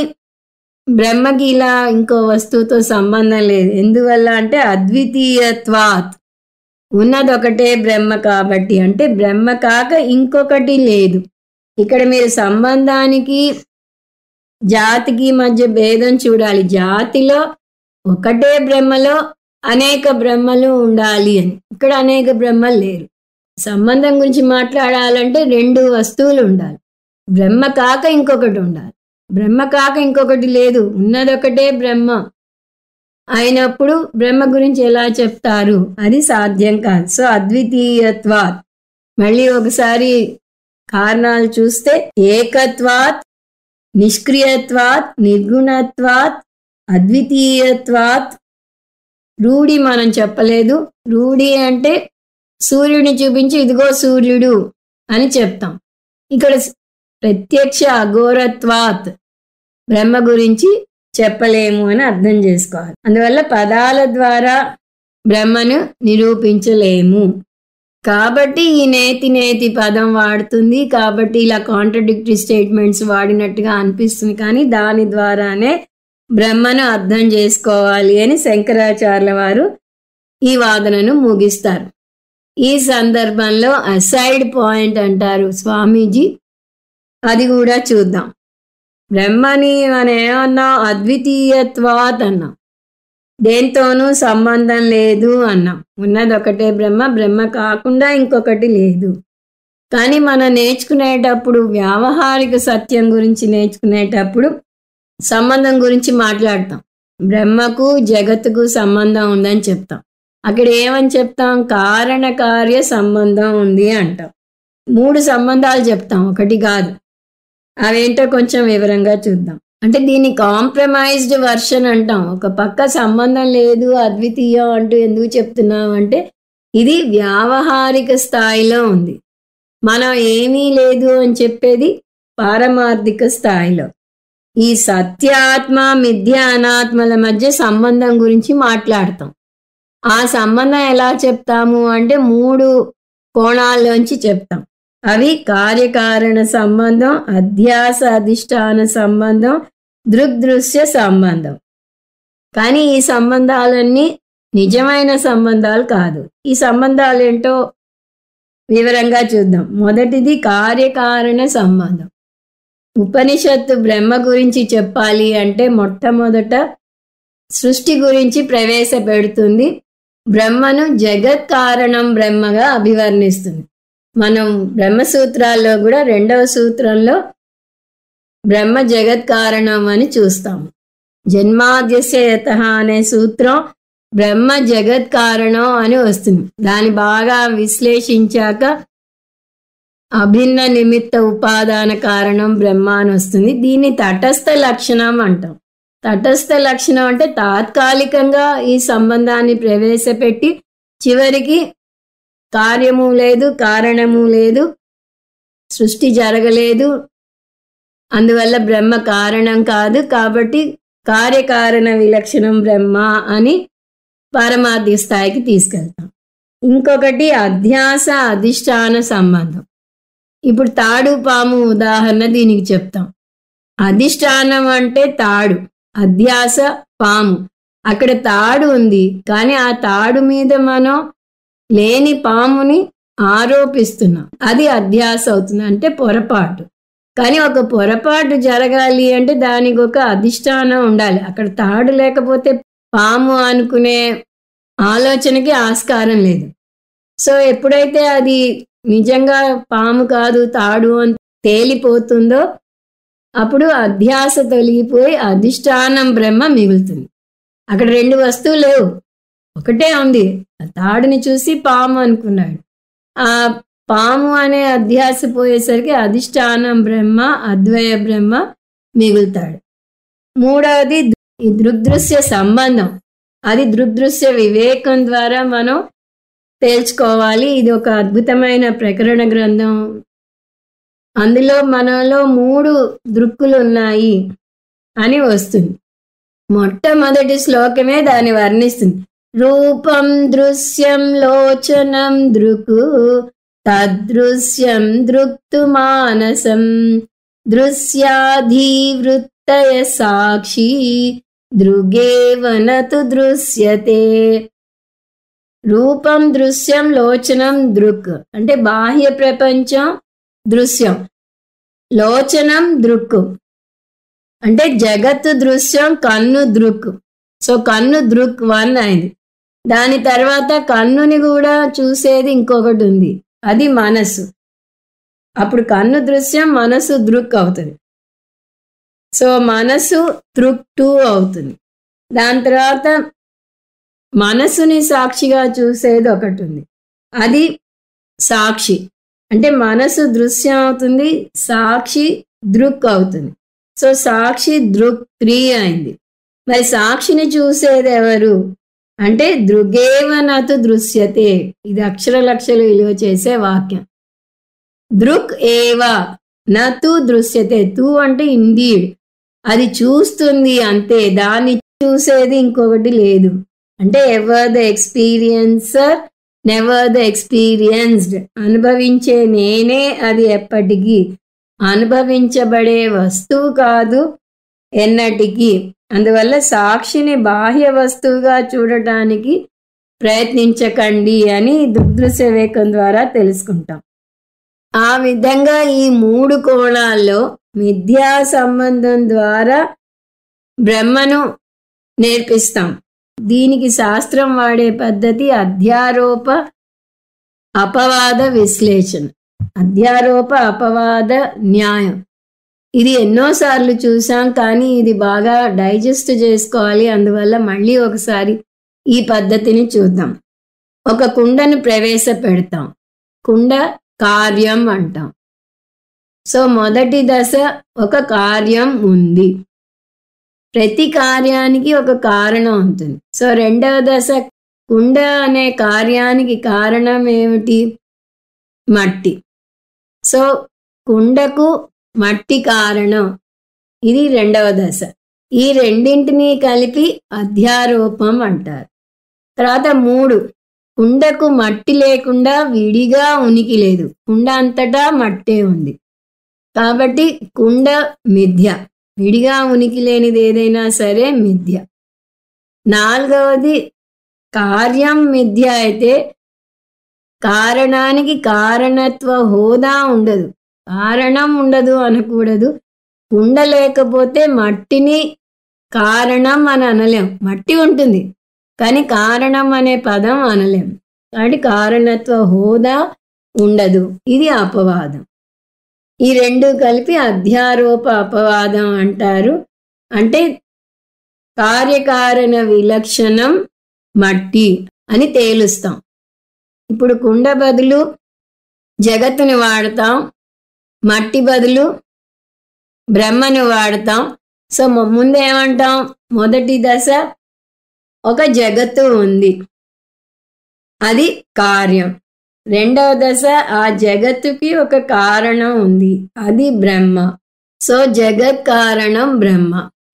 బ్రహ్మకి ఇలా ఇంకో వస్తువుతో సంబంధం లేదు. ఎందువల్ల అంటే అద్వితీయత్వాత్, ఉన్నదొకటే బ్రహ్మ కాబట్టి. అంటే బ్రహ్మ కాక ఇంకొకటి లేదు. ఇక్కడ మీరు సంబంధానికి జాతికి మధ్య భేదం చూడాలి. జాతిలో ఒకటే బ్రహ్మలో అనేక బ్రహ్మలు ఉండాలి అని. ఇక్కడ అనేక బ్రహ్మలు లేరు. సంబంధం గురించి మాట్లాడాలంటే 2 వస్తువులు ఉండాలి. బ్రహ్మ కాక ఇంకొకటి ఉండాలి. బ్రహ్మ కాక ఇంకొకటి లేదు, ఉన్నదొకటే బ్రహ్మ అయినప్పుడు బ్రహ్మ గురించి ఎలా చెప్తారు? అది సాధ్యం కాదు. సో అద్వితీయత్వాత్. మళ్ళీ ఒకసారి కారణాలు చూస్తే ఏకత్వాత్, నిష్క్రియత్వాత్, నిర్గుణత్వాత్, అద్వితీయత్వాత్. రూఢి మనం చెప్పలేదు. రూఢి అంటే సూర్యుడిని చూపించి ఇదిగో సూర్యుడు అని చెప్తాం. ఇక్కడ ప్రత్యక్ష అఘోరత్వాత్, బ్రహ్మ గురించి చెప్పలేము అని అర్థం చేసుకోవాలి. అందువల్ల పదాల ద్వారా బ్రహ్మను నిరూపించలేము. కాబట్టి ఈ నేతి నేతి పదం వాడుతుంది. కాబట్టి ఇలా కాంట్రడిక్టరీ స్టేట్మెంట్స్ వాడినట్టుగా అనిపిస్తుంది. కానీ దాని ద్వారానే బ్రహ్మను అర్థం చేసుకోవాలి అని శంకరాచార్యుల వారు ఈ వాదనను ముగిస్తారు. ఈ సందర్భంలో అసైడ్ పాయింట్ అంటారు స్వామీజీ, అది కూడా చూద్దాం. బ్రహ్మని మనం ఏమన్నాం? అద్వితీయత్వాత్ అన్నాం. దేంతోనూ సంబంధం లేదు అన్నాం. ఉన్నది ఒకటే బ్రహ్మ, బ్రహ్మ కాకుండా ఇంకొకటి లేదు. కానీ మనం నేర్చుకునేటప్పుడు, వ్యావహారిక సత్యం గురించి నేర్చుకునేటప్పుడు సంబంధం గురించి మాట్లాడతాం. బ్రహ్మకు జగత్తుకు సంబంధం ఉందని చెప్తాం. అక్కడ ఏమని చెప్తాం? కారణకార్య సంబంధం ఉంది అంటాం. 3 సంబంధాలు చెప్తాం, ఒకటి కాదు. అవేంటో కొంచెం వివరంగా చూద్దాం. అంటే దీన్ని కాంప్రమైజ్డ్ వర్షన్ అంటాం. ఒక పక్క సంబంధం లేదు అద్వితీయం అంటూ ఎందుకు చెప్తున్నాం అంటే ఇది వ్యావహారిక స్థాయిలో ఉంది. మనం ఏమీ లేదు అని చెప్పేది పారమార్థిక స్థాయిలో. ఈ సత్యాత్మ మిథ్య అనాత్మల మధ్య సంబంధం గురించి మాట్లాడతాం. ఆ సంబంధం ఎలా చెప్తాము అంటే 3 కోణాల్లోంచి చెప్తాం. అవి కార్యకారణ సంబంధం, అధ్యాస అధిష్టాన సంబంధం, దృగ్దృశ్య సంబంధం. కానీ ఈ సంబంధాలన్నీ నిజమైన సంబంధాలు కాదు. ఈ సంబంధాలు ఏంటో వివరంగా చూద్దాం. మొదటిది కార్యకారణ సంబంధం. ఉపనిషత్తు బ్రహ్మ గురించి చెప్పాలి అంటే మొట్టమొదట సృష్టి గురించి ప్రవేశపెడుతుంది. బ్రహ్మను జగత్ కారణం బ్రహ్మగా అభివర్ణిస్తుంది. మనం బ్రహ్మసూత్రాల్లో కూడా 2వ సూత్రంలో బ్రహ్మ జగత్ కారణం అని చూస్తాం. జన్మాద్యస్య యతః అనే సూత్రం బ్రహ్మ జగత్ కారణం అని వస్తుంది. దాన్ని బాగా విశ్లేషించాక అభిన్న నిమిత్త ఉపాదాన కారణం బ్రహ్మ అని వస్తుంది. దీన్ని తటస్థ లక్షణం అంటాం. తటస్థ లక్షణం అంటే తాత్కాలికంగా ఈ సంబంధాన్ని ప్రవేశపెట్టి చివరికి కార్యము లేదు, కారణము లేదు, సృష్టి జరగలేదు, అందువల్ల బ్రహ్మ కారణం కాదు, కాబట్టి కార్యకారణ విలక్షణం బ్రహ్మ అని పారమార్థిక స్థాయికి తీసుకెళ్తాం. ఇంకొకటి అధ్యాస అధిష్టాన సంబంధం. ఇప్పుడు తాడు పాము ఉదాహరణ దీనికి చెప్తాం. అధిష్టానం అంటే తాడు, అధ్యాస పాము. అక్కడ తాడు ఉంది, కానీ ఆ తాడు మీద మనం లేని పాముని ఆరోపిస్తున్నాం. అది అధ్యాస అవుతుంది, అంటే పొరపాటు. కానీ ఒక పొరపాటు జరగాలి అంటే దానికి ఒక అధిష్టానం ఉండాలి. అక్కడ తాడు లేకపోతే పాము అనుకునే ఆలోచనకి ఆస్కారం లేదు. సో ఎప్పుడైతే అది నిజంగా పాము కాదు తాడు అని తేలిపోతుందో అప్పుడు అధ్యాస తొలగిపోయి అధిష్టానం బ్రహ్మ మిగులుతుంది. అక్కడ 2 వస్తువులు లేవు, ఒకటే ఉంది. ఆ తాడుని చూసి పాము అనుకున్నాడు. ఆ పాము అనే అధ్యాస పోయేసరికి అధిష్టానం బ్రహ్మ, అద్వయ బ్రహ్మ మిగులుతాడు. మూడవది ఈ దృగ్దృశ్య సంబంధం. అది దృగ్దృశ్య వివేకం ద్వారా మనం తేల్చుకోవాలి. ఇది ఒక అద్భుతమైన ప్రకరణ గ్రంథం. అందులో మనలో 3 దృక్కులు ఉన్నాయి అని వస్తుంది. మొట్టమొదటి శ్లోకమే దాన్ని వర్ణిస్తుంది. రూపం దృశ్యం లోచనం దృకు తదృశ్యం దృక్తు మానసం దృశ్యాధివృత్తయ సాక్షి దృగేవనతు దృశ్యతే. రూపం దృశ్యం లోచనం దృక్ అంటే బాహ్య ప్రపంచం దృశ్యం, లోచనం దృక్కు అంటే జగత్తు దృశ్యం, కన్ను దృక్. సో కన్ను దృక్ 1 అయింది. దాని తర్వాత కన్నుని కూడా చూసేది ఇంకొకటి ఉంది, అది మనసు. అప్పుడు కన్ను దృశ్యం, మనసు దృక్ అవుతుంది. సో మనసు దృక్ 2 అవుతుంది. దాని తర్వాత మనసుని సాక్షిగా చూసేది ఒకటి ఉంది, అది సాక్షి. అంటే మనసు దృశ్యం అవుతుంది, సాక్షి దృక్ అవుతుంది. సో సాక్షి దృక్ 3 అయింది. మరి సాక్షిని చూసేది ఎవరు అంటే దృగేవనతు దృశ్యతే. ఇది అక్షర లక్షలు విలువ చేసే వాక్యం. దృక్ ఏవ నతు దృశ్యతే. తు అంటే ఇండీడ్, అది చూస్తుంది అంతే, దాన్ని చూసేది ఇంకొకటి లేదు. అంటే ever the experiencer never the experienced. అనుభవించే నేనే అది ఎప్పటికీ, అనుభవించబడే వస్తువు కాదు ఎన్నటికీ. అందువల్ల సాక్షిని బాహ్య వస్తువుగా చూడటానికి ప్రయత్నించకండి అని దృగ్దృశ్య వివేకం ద్వారా తెలుసుకుంటాం. ఆ విధంగా ఈ 3 కోణాల్లో మిథ్యా సంబంధం ద్వారా బ్రహ్మను నేర్పిస్తాం. దీనికి శాస్త్రం వాడే పద్ధతి అధ్యారోప అపవాద విశ్లేషణ, అధ్యారోప అపవాద న్యాయం. ఇది ఎన్నోసార్లు చూసాం, కానీ ఇది బాగా డైజెస్ట్ చేసుకోవాలి. అందువల్ల మళ్ళీ ఒకసారి ఈ పద్ధతిని చూద్దాం. ఒక కుండను ప్రవేశపెడతాం, కుండ కార్యం అంటాం. సో మొదటి దశ ఒక కార్యం ఉంది, ప్రతి కార్యానికి ఒక కారణం ఉంటుంది. సో 2వ దశ కుండ అనే కార్యానికి కారణం ఏమిటి? మట్టి. సో కుండకు మట్టి కారణం, ఇది 2వ దశ. ఈ రెండింటినీ కలిపి అధ్యారోపం అంటారు. తర్వాత 3 కుండకు మట్టి లేకుండా విడిగా ఉనికి లేదు. కుండ అంతటా మట్టే ఉంది. కాబట్టి కుండ మిథ్య. విడిగా ఉనికి లేనిది ఏదైనా సరే మిథ్య. నాలుగవది కార్యం మిథ్య అయితే కారణానికి కారణత్వ హోదా ఉండదు. కారణం ఉండదు అనకూడదు. కుండ లేకపోతే మట్టిని కారణం అని అనలేం. మట్టి ఉంటుంది కానీ కారణం అనే పదం అనలేం. కాబట్టి కారణత్వ హోదా ఉండదు. ఇది అపవాదం. ఈ రెండు కలిపి అధ్యారోప అపవాదం అంటారు. అంటే కార్యకారణ విలక్షణం మట్టి అని తేలుస్తాం. ఇప్పుడు కుండ బదులు జగత్తుని వాడతాం, మట్టి బదులు బ్రహ్మను వాడతాం. సో ముందేమంటాం? మొదటి దశ ఒక జగత్తు ఉంది, అది కార్యం. రెండవ దశ ఆ జగత్తుకి ఒక కారణం ఉంది, అది బ్రహ్మ. సో జగత్ కారణం బ్రహ్మ,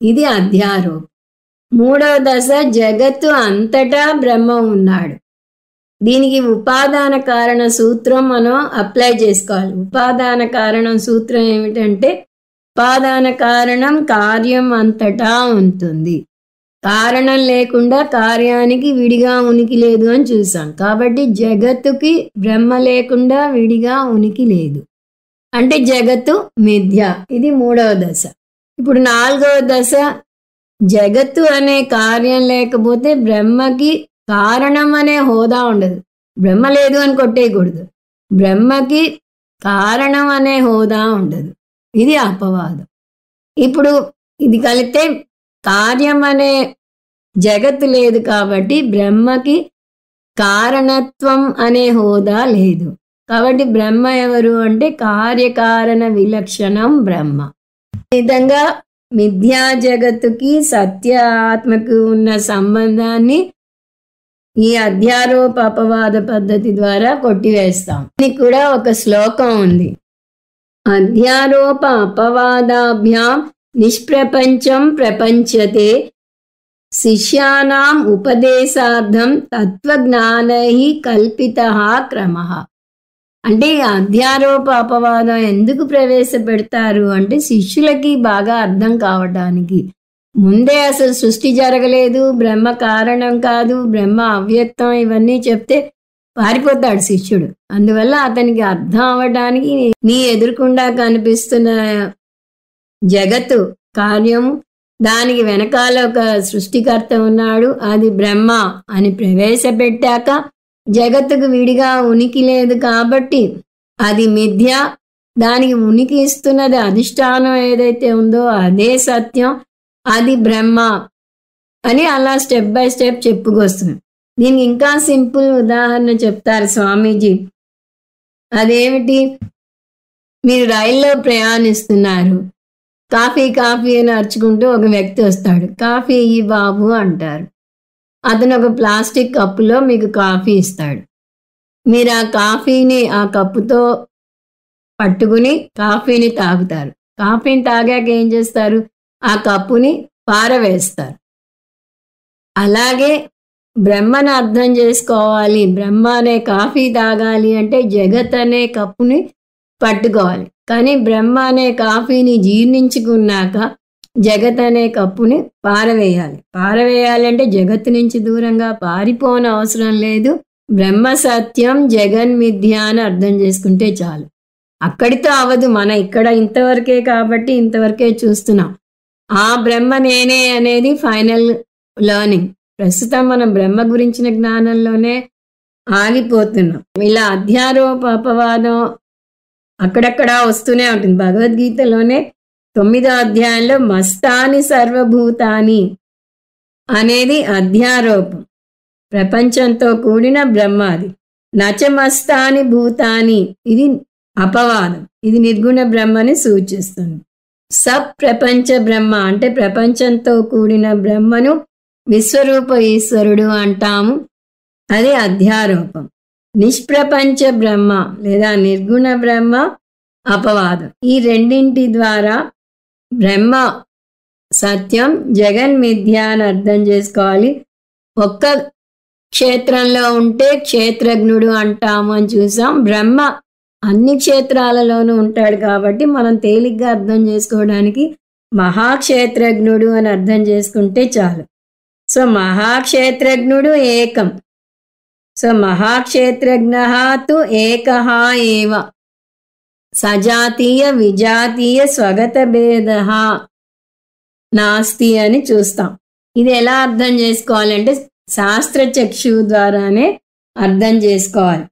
ఇది అధ్యారోపం. మూడవ దశ జగత్తు అంతటా బ్రహ్మ ఉన్నాడు. దీనికి ఉపాదాన కారణ సూత్రం మనం అప్లై చేసుకోవాలి. ఉపాదాన కారణం సూత్రం ఏమిటంటే ఉపాదాన కారణం కార్యం అంతటా ఉంటుంది. కారణం లేకుండా కార్యానికి విడిగా ఉనికి లేదు అని చూసాం. కాబట్టి జగత్తుకి బ్రహ్మ లేకుండా విడిగా ఉనికి లేదు, అంటే జగత్తు మిథ్య. ఇది మూడవ దశ. ఇప్పుడు నాలుగవ దశ జగత్తు అనే కార్యం లేకపోతే బ్రహ్మకి కారణం అనే హోదా ఉండదు. బ్రహ్మ లేదు అని కొట్టేయకూడదు. బ్రహ్మకి కారణం అనే హోదా ఉండదు. ఇది అపవాదం. ఇప్పుడు ఇది కలిపితే కార్యం అనే జగత్తు లేదు కాబట్టి బ్రహ్మకి కారణత్వం అనే హోదా లేదు. కాబట్టి బ్రహ్మ ఎవరు అంటే కార్యకారణ విలక్షణం బ్రహ్మ. ఈ విధంగా మిథ్యా జగత్తుకి సత్య ఆత్మకు ఉన్న సంబంధాన్ని ఈ అధ్యారోప అపవాద పద్ధతి ద్వారా కొట్టివేస్తాం. దీనికి కూడా ఒక శ్లోకం ఉంది. అధ్యారోప అపవాదాభ్యాం నిష్ప్రపంచం ప్రపంచతే శిష్యానాం ఉపదేశార్థం తత్వజ్ఞానై కల్పితః క్రమః. అంటే ఈ అధ్యారోప అపవాదం ఎందుకు ప్రవేశపెడతారు అంటే శిష్యులకి బాగా అర్థం కావడానికి. ముందే అసలు సృష్టి జరగలేదు, బ్రహ్మ కారణం కాదు, బ్రహ్మ అవ్యక్తం, ఇవన్నీ చెప్తే పారిపోతాడు శిష్యుడు. అందువల్ల అతనికి అర్థం అవ్వడానికి నీ ఎదురుకుండా కనిపిస్తున్న జగత్తు కార్యం, దానికి వెనకాల ఒక సృష్టికర్త ఉన్నాడు, అది బ్రహ్మ అని ప్రవేశపెట్టాక జగత్తుకు విడిగా ఉనికి లేదు కాబట్టి అది మిథ్య. దానికి ఉనికి ఇస్తున్నది అధిష్టానం ఏదైతే ఉందో అదే సత్యం, అది బ్రహ్మ అని అలా స్టెప్ బై స్టెప్ చెప్పుకొస్తుంది. దీనికి ఇంకా సింపుల్ ఉదాహరణ చెప్తారు స్వామీజీ. అదేమిటి? మీరు రైల్లో ప్రయాణిస్తున్నారు, కాఫీ కాఫీ అని అరుచుకుంటూ ఒక వ్యక్తి వస్తాడు. కాఫీ ఇయ్యి బాబు అంటారు. అతను ఒక ప్లాస్టిక్ కప్పులో మీకు కాఫీ ఇస్తాడు. మీరు ఆ కాఫీని ఆ కప్పుతో పట్టుకుని కాఫీని తాగుతారు. కాఫీని తాగాక ఏం చేస్తారు? ఆ కప్పుని పారవేస్తారు. అలాగే బ్రహ్మను అర్థం చేసుకోవాలి, బ్రహ్మ అనే కాఫీ తాగాలి అంటే జగత్ అనే కప్పుని పట్టుకోవాలి. కానీ బ్రహ్మ అనే కాఫీని జీర్ణించుకున్నాక జగత్ అనే కప్పుని పారవేయాలి. పారవేయాలంటే జగత్తు నుంచి దూరంగా పారిపోని అవసరం లేదు. బ్రహ్మ సత్యం, జగన్మిథ్య అని అర్థం చేసుకుంటే చాలు. అక్కడితో అవదు. మన ఇక్కడ ఇంతవరకే కాబట్టి ఇంతవరకే చూస్తున్నాం. ఆ బ్రహ్మ నేనే అనేది ఫైనల్ లెర్నింగ్. ప్రస్తుతం మనం బ్రహ్మ గురించిన జ్ఞానంలోనే ఆగిపోతున్నాం. ఇలా అధ్యారోప అపవాదం అక్కడక్కడ వస్తూనే ఉంటుంది. భగవద్గీతలోనే 9వ అధ్యాయంలో మస్తాని సర్వభూతాని అనేది అధ్యారోపం, ప్రపంచంతో కూడిన బ్రహ్మ. అది నచమస్తాని భూతాని, ఇది అపవాదం, ఇది నిర్గుణ బ్రహ్మని సూచిస్తుంది. సప్రపంచ బ్రహ్మ అంటే ప్రపంచంతో కూడిన బ్రహ్మను విశ్వరూప ఈశ్వరుడు అంటాము, అది అధ్యారోపం. నిష్ప్రపంచ బ్రహ్మ లేదా నిర్గుణ బ్రహ్మ అపవాదం. ఈ రెండింటి ద్వారా బ్రహ్మ సత్యం, జగన్మిథ్య అని అర్థం చేసుకోవాలి. ఒక్క క్షేత్రంలో ఉంటే క్షేత్రజ్ఞుడు అంటాము అని చూసాం. బ్రహ్మ అన్ని క్షేత్రాలలోనూ ఉంటాడు కాబట్టి మనం తేలిగ్గా అర్థం చేసుకోవడానికి మహాక్షేత్రజ్ఞుడు అని అర్థం చేసుకుంటే చాలు. సో మహాక్షేత్రజ్ఞుడు ఏకం. సో మహాక్షేత్రజ్ఞ తు ఏకః ఏవ సజాతీయ విజాతీయ స్వగత భేద నాస్తి అని చూస్తాం. ఇది ఎలా అర్థం చేసుకోవాలంటే శాస్త్ర చక్షు ద్వారానే అర్థం చేసుకోవాలి.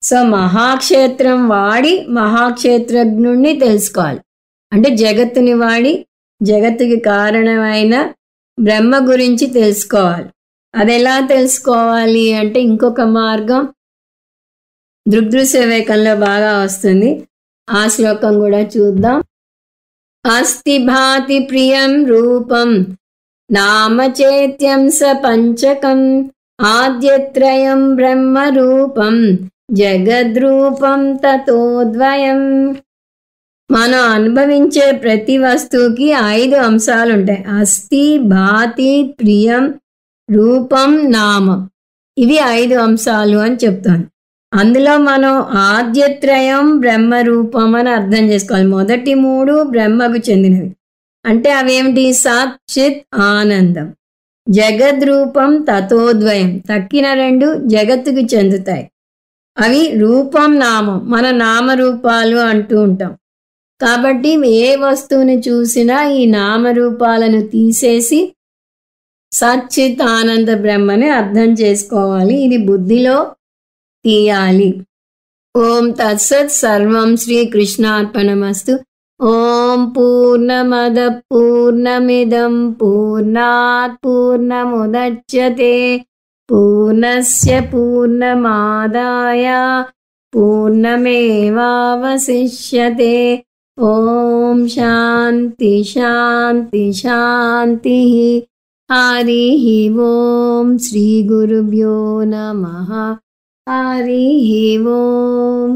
సో మహాక్షేత్రం వాడి మహాక్షేత్రజ్ఞుణ్ణి తెలుసుకోవాలి. అంటే జగత్తుని వాడి జగత్తుకి కారణమైన బ్రహ్మ గురించి తెలుసుకోవాలి. అది ఎలా తెలుసుకోవాలి అంటే ఇంకొక మార్గం దృగ్దృశ్య వివేకంలో బాగా వస్తుంది. ఆ శ్లోకం కూడా చూద్దాం. అస్తి భాతి ప్రియం రూపం నామ చేత్యం స పంచకం ఆద్యత్రయం బ్రహ్మ రూపం జగద్రూపం తతోద్వయం. మనం అనుభవించే ప్రతి వస్తువుకి 5 అంశాలు ఉంటాయి. అస్థి, భాతి, ప్రియం, రూపం, నామం. ఇవి 5 అంశాలు అని చెప్తాను. అందులో మనం ఆద్యత్రయం బ్రహ్మరూపం అని అర్థం చేసుకోవాలి. మొదటి 3 బ్రహ్మకు చెందినవి. అంటే అవేమిటి? సత్, చిత్, ఆనందం. జగద్రూపం తతోద్వయం. తక్కిన 2 జగత్తుకు చెందుతాయి. అవి రూపం, నామం. మన నామరూపాలు అంటూ ఉంటాం. కాబట్టి ఏ వస్తువుని చూసినా ఈ నామరూపాలను తీసేసి సచ్చిత్ ఆనంద బ్రహ్మని అర్థం చేసుకోవాలి. ఇది బుద్ధిలో తీయాలి. ఓం తత్సత్. సర్వం శ్రీకృష్ణార్పణమస్తు. ఓం పూర్ణమద పూర్ణమిదం పూర్ణాత్ పూర్ణముదచ్యతే పూర్ణస్య పూర్ణమాదాయ పూర్ణమేవావశిష్యతే. ఓం శాంతి శాంతి శాంతి. హరి ఓం. శ్రీ గురుభ్యో నమః. హరి ఓం.